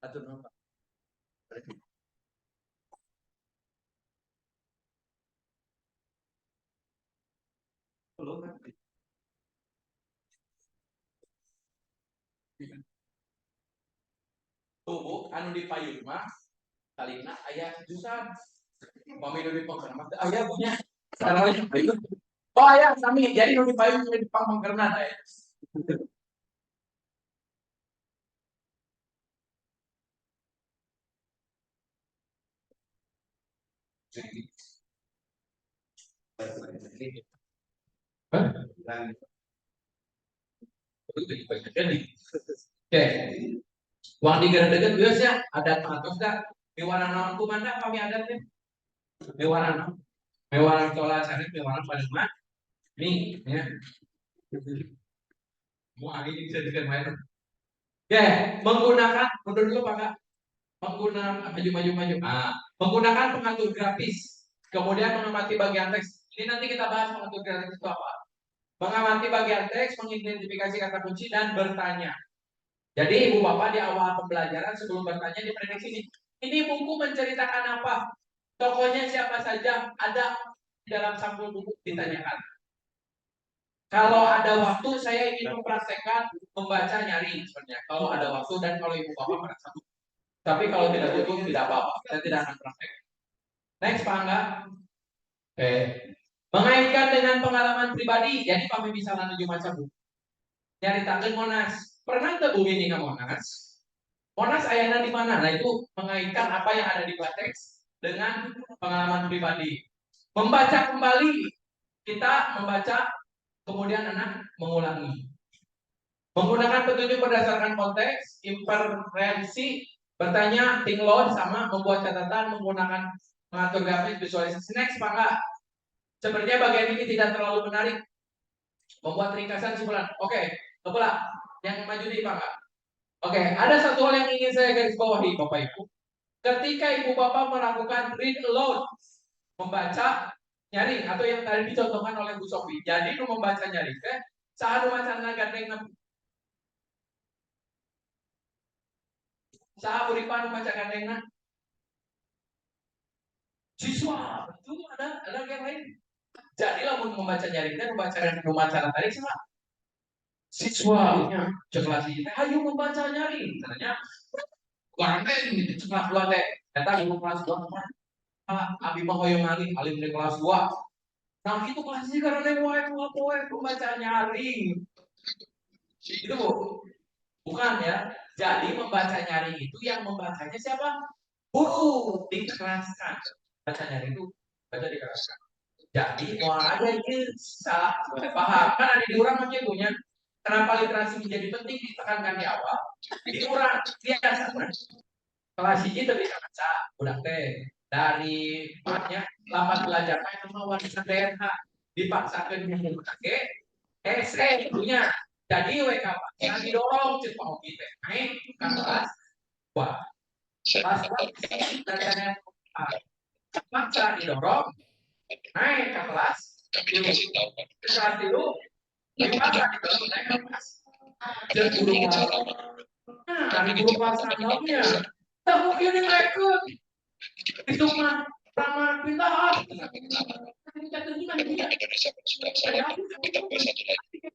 Atur nama. Tubuh anu di payung mah kalina aya jurusan pamilu di pangkerna aya punya sarana payung. Oh aya sami jadi nu di payung di pangkerna aya. Oke, uang di dekat biasa ada atas dah. Mewarna naon kumanda kami adatnya. Mewarna, mewarna cola cari mewarna paling nih ya. Mau ini bisa main. Oke, menggunakan mundur dulu Pak. Menggunakan maju. Menggunakan pengatur grafis. Kemudian mengamati bagian teks. Ini nanti kita bahas pengatur grafis itu apa. Mengamati bagian teks, mengidentifikasi kata kunci dan bertanya. Jadi ibu bapak di awal pembelajaran sebelum bertanya diprediksi ini buku menceritakan apa? Tokohnya siapa saja? Ada di dalam sampul buku ditanyakan. Kalau ada waktu saya ingin mempraktekkan membaca nyari sebenarnya. Kalau ada waktu dan kalau ibu bapak merasa butuh. Tapi kalau tidak butuh tidak apa-apa. Saya tidak akan praktek. Next Pak Angga. Mengaitkan dengan pengalaman pribadi. Jadi kami bisa menuju macam buku. Nyaritakeun Monas. Pernah ke bumi ini ke Monas? Monas ayana di mana? Nah itu mengaitkan apa yang ada di teks dengan pengalaman pribadi. Membaca kembali, kita membaca kemudian anak mengulangi. Menggunakan petunjuk berdasarkan konteks, inferensi, bertanya, think load, sama membuat catatan menggunakan mengatur grafis visualisasi. Next, Pak Enggak? Sepertinya bagian ini tidak terlalu menarik. Membuat ringkasan simpulan. Oke, coba yang maju nih Pak Enggak? Oke, ada satu hal yang ingin saya garis bawahi Bapak Ibu. Ketika Ibu Bapak melakukan read aloud, membaca nyaring atau yang tadi dicontohkan oleh Bu Sofi. Jadi membaca nyaring saat macana gandeng saat uripan membaca gandeng siswa itu ada yang lain. Jadi lah membaca nyaring membaca dan pemacara tadi sama siswanya kelas ini ayo membaca nyaring katanya gandeng gitu cepat keluar teh kata di kelas 2 abi mah hoyong ngalih alim di kelas 2. Nah itu kelasnya karena poe membaca nyaring. Itu bukan ya. Jadi membaca nyaring itu yang membacanya siapa? Guru dikeraskan. Baca nyaring itu baca dikeraskan. Jadi mau ada ini salah paham kan ada di orang macam punya. Kenapa literasi menjadi penting ditekankan di awal? Di orang biasa kan. Kelas ini tidak bisa baca, udah teh dari banyak lapan belajar itu mau wanita DNH dipaksakan menggunakan punya. Jadi WK yang didorong cepat mau kita naik ke kelas wah kelas dan paksa didorong naik ke kelas dulu dipaksa didorong naik ke kelas dan guru nah guru kelas enamnya tak mungkin ikut itu mah ramah pintar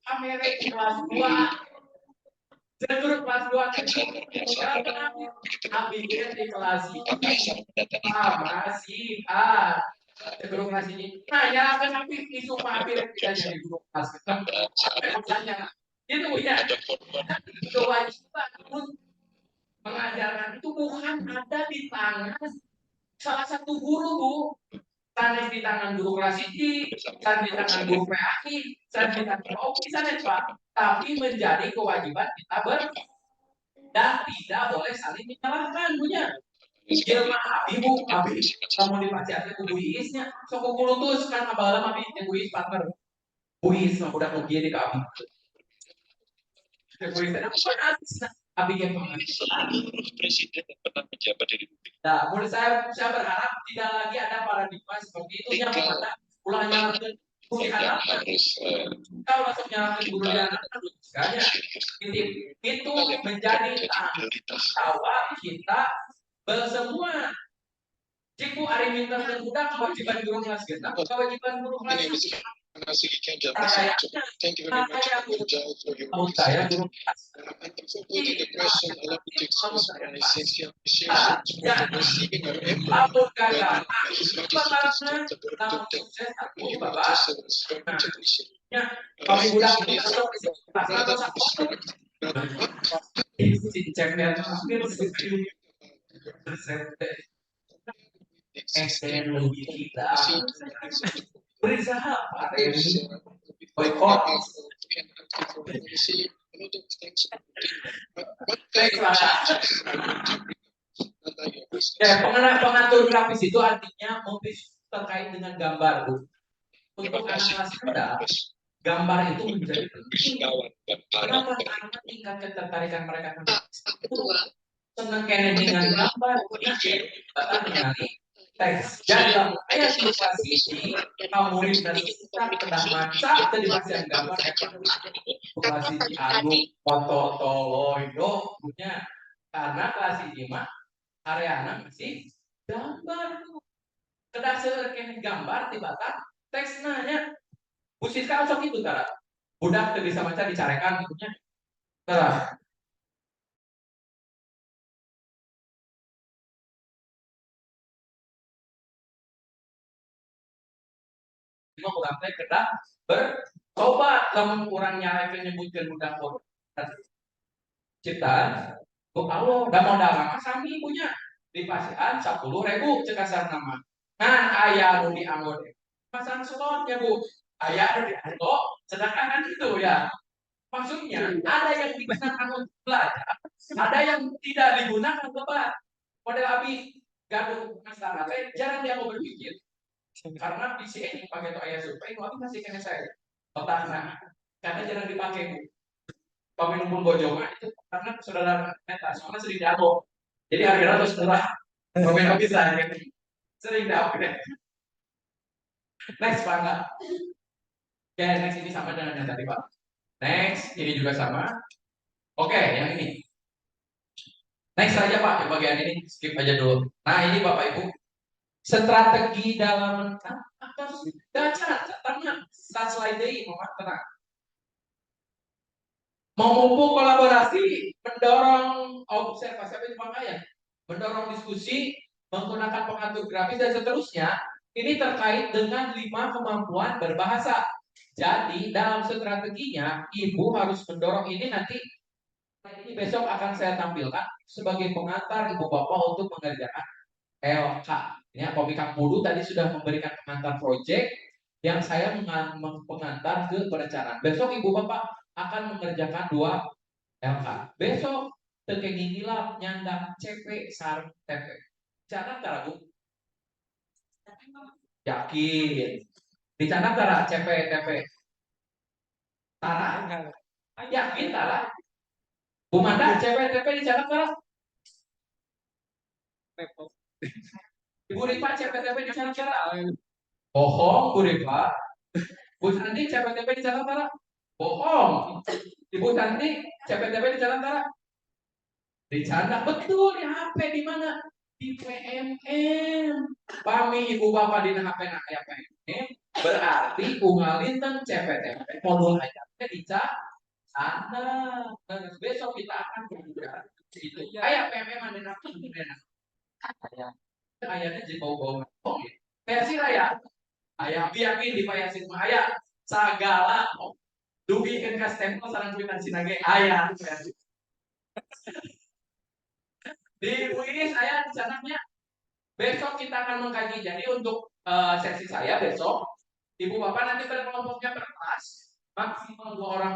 Amerika kelas 2 dan guru kelas 2 ambil di kelas masih guru kelas ini nah nyalakan tapi isu ambil tidak jadi guru kelas itu ya kewajiban pengajaran itu bukan ada di tangan salah satu guru Bu. Sanes di tangan guru kelas ini, sanes di tangan guru PAI, sanes di tangan OPI, sanes Pak. Tapi menjadi kewajiban kita dan tidak boleh saling menyalahkan punya. Jelma ibu abi kamu dipacari ku buisnya sok kulutus kan abalam abi buis partner buis mah udah rugi di abi buis ada apa abi yang presiden yang pernah menjabat di Republik. nah menurut saya berharap tidak lagi ada paradigma seperti itu yang mana ulah nyalakan guru diharapkan kalau langsung nyalakan guru diharapkan sekalian itu menjadi tawar kita semua. Cipu hari minta dan budak kewajiban guru kelas genap, kewajiban guru kelas Thank you very much, Jal, for your saya guru And before putting the question, allow me to express my sincere appreciation for receiving our emperor when His Majesty visited the Board of when you were just a respected official. kami budak Rather to distract, teknologi kita berusaha pengatur grafis itu artinya terkait dengan gambar Bu. Untuk anak kelas rendah gambar itu menjadi penting. Kenapa? Karena tingkat ketertarikan mereka senang kena dengan gambar, bahkan dengan teks. Dan ayat situasi kamu dan kita kedah maca tadi masih gambar kelas ini anu foto toloido punya karena kelas ini mah areana masih gambar kedah seueur gambar tiba-tiba teks nanya usis kan sok itu tara budak teu bisa maca dicarekan punya tara mau sampai kita bercoba lamun kurang nyarek menyebutkan budak ciptaan kok Allah da modal mah sami punya di pasian 10.000 cekasar nama kan aya nu dianggo pasang slot ya Bu aya nu dianggo sedangkan kan itu ya maksudnya ada yang digunakan untuk belajar ada yang tidak digunakan untuk model abi gaduh masalah jarang dia mau berpikir karena PC ini pakai tuh ayah survei, aku masih kena saya otaknya karena jarang dipakai Bu. Kami numpun bojong itu karena saudara neta soalnya sering jago. Jadi harganya terus murah. Kami nggak bisa sering dapat. Next Pak enggak? Oke, next ini sama dengan yang tadi Pak. Next ini juga sama. Oke, yang ini. Next saja Pak, yang bagian ini skip aja dulu. Nah ini Bapak Ibu strategi dalam apa baca tanya slide ini tenang memupuk kolaborasi mendorong observasi apa itu makanya mendorong diskusi menggunakan pengatur grafis dan seterusnya ini terkait dengan 5 kemampuan berbahasa jadi dalam strateginya ibu harus mendorong ini nanti ini besok akan saya tampilkan sebagai pengantar ibu bapak untuk mengerjakan LK. Ya, Komik Kang Pudu tadi sudah memberikan pengantar proyek yang saya pengantar ke perencanaan. Besok Ibu Bapak akan mengerjakan 2 LK. Besok teknik hilap nyandang CP sarung TP. Dicatat tara Bu? Yakin. Dicatat tara CP TP? Tara? Yakin tara? Bu Manda CP TP dicatat tara? Ibu Rifa CPTP di sana cara bohong Bu Rifa. Bu Santi CPTP di sana cara bohong. Ibu Santi CPTP di sana cara dicanda betul di HP di mana di PMM. Pami ibu bapak di HP nak ya PMM berarti unggalin tentang CPTP modul aja sana. Besok kita akan berbicara itu. Ayah PMM ada nanti ayahnya jadi bau-bau versi raya ayah biakin di payasin ayah sagala dugi kan kas tempel sarang kuitan sinage ayah di ini saya rencananya besok kita akan mengkaji jadi untuk sesi saya besok ibu bapak nanti berkelompoknya per kelas maksimal 2 orang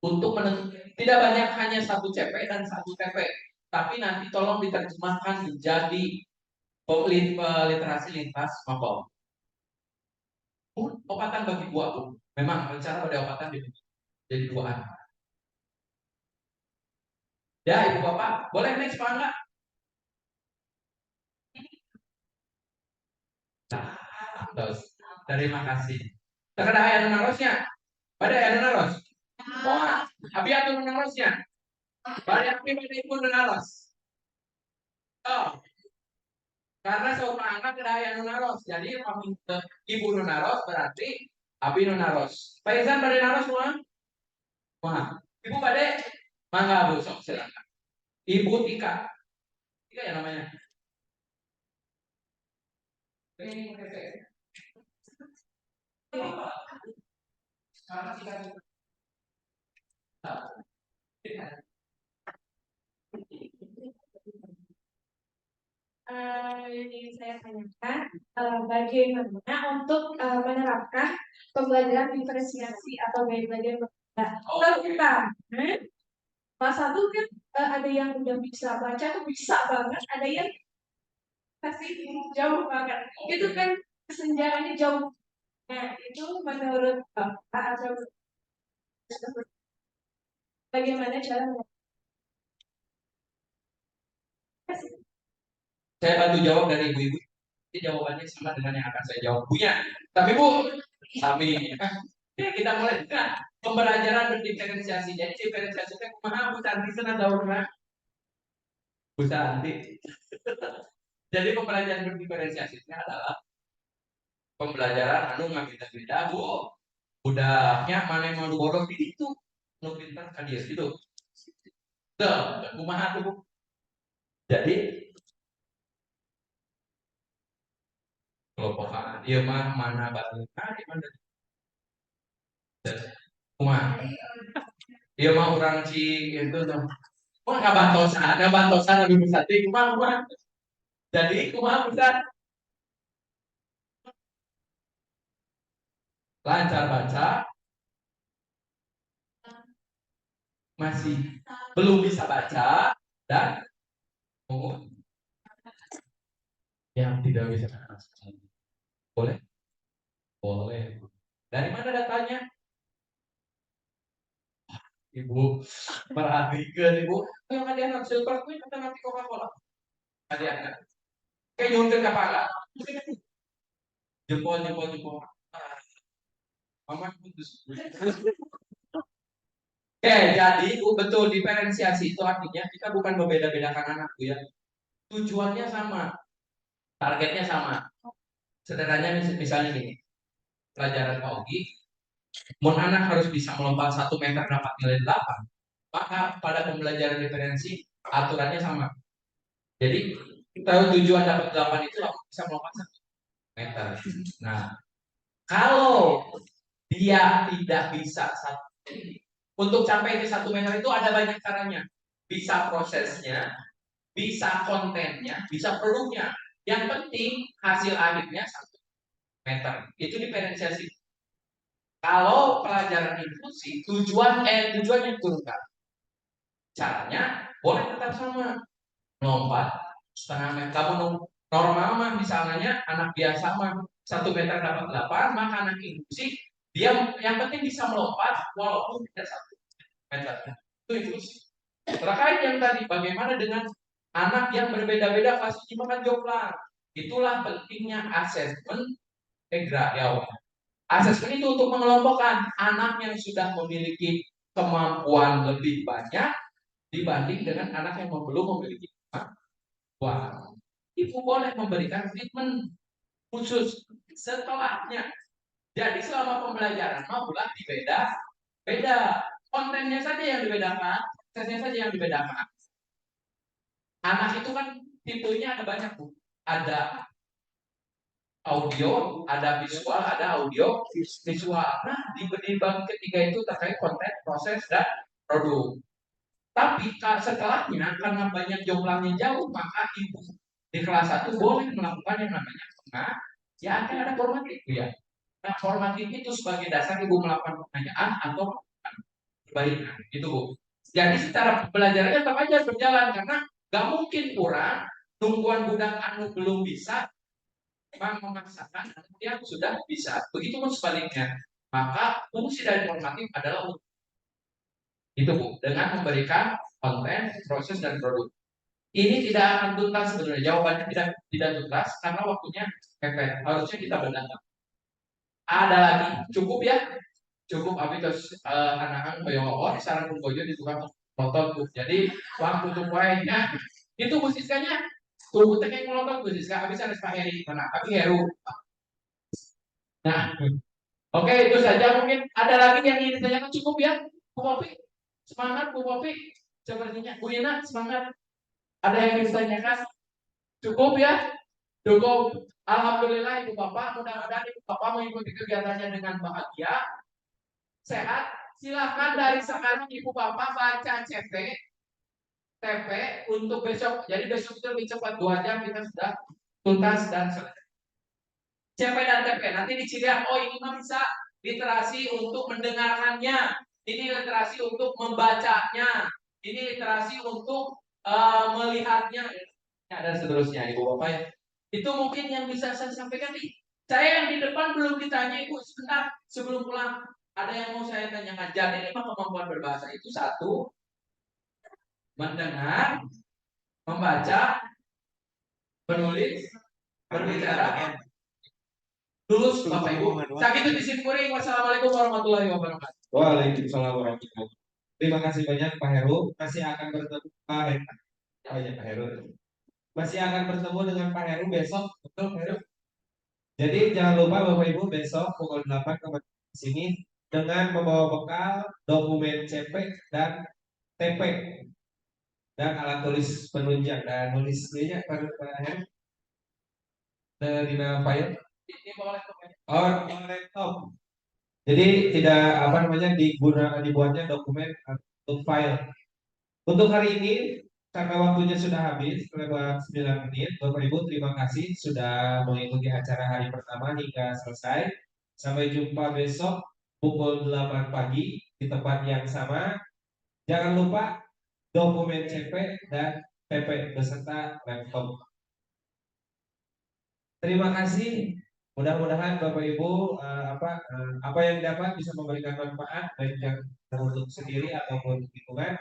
untuk menentukan. Tidak banyak hanya satu CP dan satu TP, tapi nanti tolong diterjemahkan menjadi literasi lintas mapel. Obatan bagi buah pun memang rencana pada obatan jadi 2 anak. Ya ibu bapak, boleh next pak enggak? Nah, terus terima kasih. Terkadang ayah narosnya, pada ayah naros. Wah, abi atur narosnya. Banyak pada ibu naros. Oh, karena seorang anak ada ayah naros, jadi ibu naros berarti abi naros. Pak Izan pada naros semua? Wah, ibu pada mangga bu sok silakan. Ibu Tika, Tika ya namanya. Karena kita Ini saya tanyakan bagaimana untuk menerapkan pembelajaran diferensiasi atau gaya belajar berbeda. Terutama kelas 1 kan ada yang udah bisa baca tuh bisa banget, ada yang masih jauh banget. Itu kan kesenjangannya jauh. Nah, itu menurut Bapak atau bagaimana cara saya bantu jawab dari ibu-ibu. Ini jawabannya sama dengan yang akan saya jawab punya. Tapi bu, kami kita mulai kan pembelajaran berdiferensiasi. Jadi diferensiasi itu kumaha Bu Santi sana daurna. Bu Santi. Jadi pembelajaran berdiferensiasi itu adalah pembelajaran anu ngabeda-beda bu. Budaknya mana yang mau bodoh di itu, nu pintar ka dieu gitu. Tuh, kumaha tuh bu. Jadi kelompokan dia mah mana balik di mana kumaha dia mah orang ci itu tuh wah ngabantosan lebih besar di kumaha jadi kumaha besar lancar baca masih belum bisa baca dan yang tidak bisa boleh boleh dari mana datanya ibu perhatikan ibu yang ada anak silver queen atau nanti Coca-Cola ada anak kayak nyuntik kepala jempol mama putus. Oke, jadi betul diferensiasi itu artinya kita bukan membeda-bedakan anak ya. Tujuannya sama, targetnya sama. Sederhananya misalnya gini, pelajaran Ogi, mau anak harus bisa melompat 1 meter dapat nilai 8, maka pada pembelajaran diferensi aturannya sama. Jadi tahu tujuan dapat 8 itu aku bisa melompat 1 meter. Nah, kalau dia tidak bisa untuk sampai ke 1 meter itu ada banyak caranya. Bisa prosesnya, bisa kontennya, bisa produknya. Yang penting hasil akhirnya 1 meter. Itu diferensiasi. Kalau pelajaran inklusi, tujuannya diturunkan. Caranya boleh tetap sama. Lompat 1/2 meter. Kamu normal mah misalnya anak biasa mah 1 meter dapat 8, maka anak inklusi dia yang penting bisa melompat walaupun tidak 1 meter. Itu inklusi. Terkait yang tadi, bagaimana dengan anak yang berbeda-beda kasusnya makan joplang? Itulah pentingnya asesmen ya. Asesmen itu untuk mengelompokkan anak yang sudah memiliki kemampuan lebih banyak dibanding dengan anak yang belum memiliki kemampuan. Ibu boleh memberikan treatment khusus setelahnya. Jadi selama pembelajaran maupun beda. Kontennya saja yang dibedakan, prosesnya saja yang dibedakan. Anak itu kan tipenya ada banyak bu. Ada audio, ada visual, ada audio, visual. Nah, di bab ketiga itu terkait konten, proses, dan produk. Tapi setelahnya karena banyak jumlahnya jauh, maka ibu di kelas 1 boleh melakukan yang namanya ya akan ada formatif ya. Nah, formatif itu sebagai dasar ibu melakukan pertanyaan atau perbaikan. Itu Bu. Jadi secara pembelajarannya tetap aja berjalan karena nggak mungkin kurang tungguan budak anu belum bisa memaksakan yang sudah bisa. Begitupun sebaliknya. Maka fungsi dari formatif adalah itu Bu, dengan memberikan konten, proses dan produk. Ini tidak akan tuntas sebenarnya. Jawabannya tidak tuntas karena waktunya mepet. Harusnya kita benar. Ada lagi, cukup ya? Cukup abitus anak-anak boyong saran bojo di tukang motor tuh. Jadi waktu tuh poinnya itu musiskanya tunggu tengah melotot musiska habis ada Pak Heri mana? Tapi Heru. Nah, oke itu saja mungkin ada lagi yang ingin ditanyakan cukup ya Bu Popi semangat Bu Popi sepertinya Bu Ina semangat ada yang ingin ditanyakan cukup ya cukup Alhamdulillah Ibu Bapak mudah-mudahan Ibu Bapak mengikuti kegiatannya dengan bahagia sehat silahkan dari sekarang Ibu Bapak baca CT TP untuk besok jadi besok itu lebih cepat 2 jam kita sudah tuntas dan selesai CP dan TP nanti dicirian oh ini mah bisa literasi untuk mendengarkannya ini literasi untuk membacanya ini literasi untuk melihatnya dan seterusnya Ibu Bapak ya itu mungkin yang bisa saya sampaikan nih saya yang di depan belum ditanya Ibu sebentar sebelum pulang ada yang mau saya tanyakan jadi 5 kemampuan berbahasa itu satu mendengar membaca menulis berbicara lulus Bapak Ibu. Sakit itu disimpuling. Wassalamualaikum warahmatullahi wabarakatuh. Waalaikumsalam warahmatullahi wabarakatuh. Terima kasih banyak Pak Heru. Masih akan bertemu Pak Heru. Masih akan bertemu dengan Pak Heru besok, betul Pak Heru? Jadi jangan lupa Bapak Ibu besok pukul 8 ke sini dengan membawa bekal dokumen CP dan TP dan alat tulis penunjang dan nulisnya Pak Heru di dalam file. Oh, laptop. Jadi tidak apa namanya dibuatnya dokumen untuk file. Untuk hari ini karena waktunya sudah habis lewat 9 menit, Bapak Ibu terima kasih sudah mengikuti acara hari pertama hingga selesai. Sampai jumpa besok pukul 8 pagi di tempat yang sama. Jangan lupa dokumen CP dan PP beserta laptop. Terima kasih. Mudah-mudahan Bapak Ibu apa yang dapat bisa memberikan manfaat baik yang untuk sendiri ataupun lingkungan.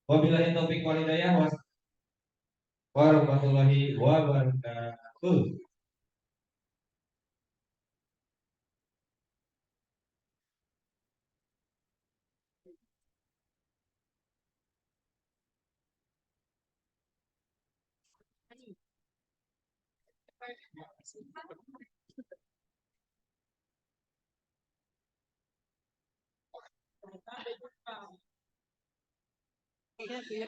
Wabillahi taufik wal hidayah warahmatullahi wabarakatuh. Iya,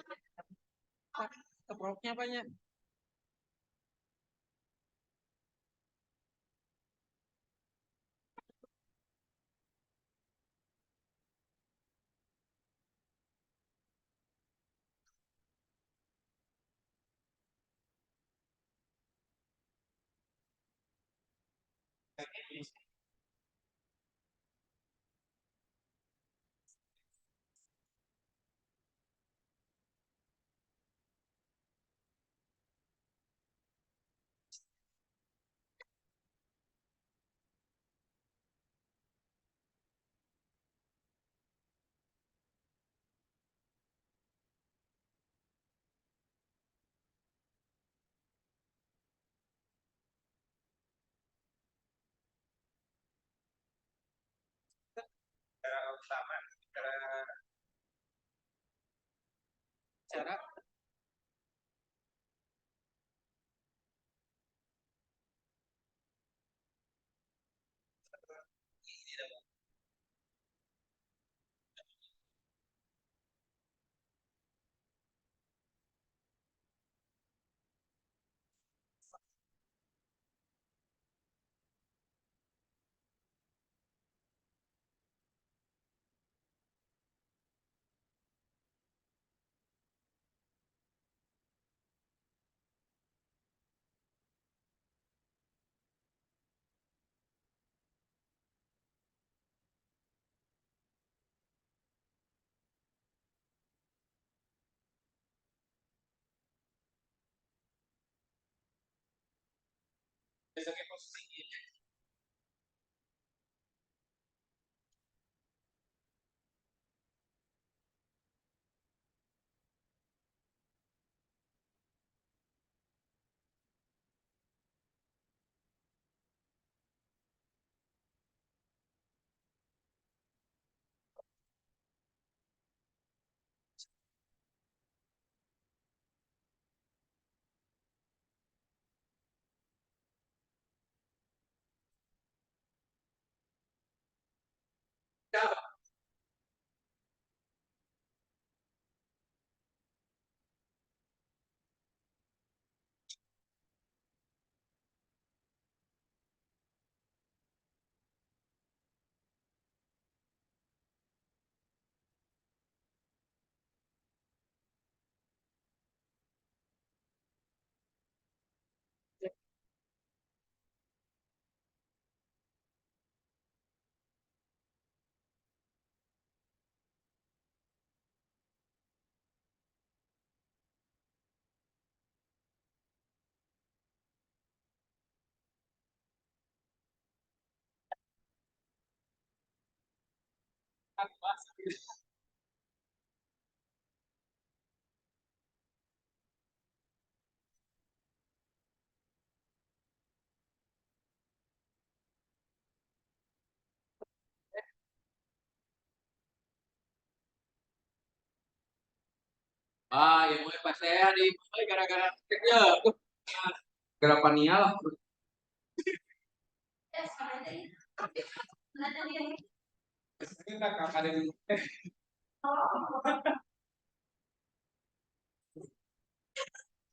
keproknya banyak. Cara utama, Cara Besoknya posisi ini. Yang mulai pas saya di mulai gara-gara kerja tuh gerapan nial. Kita kakak ada di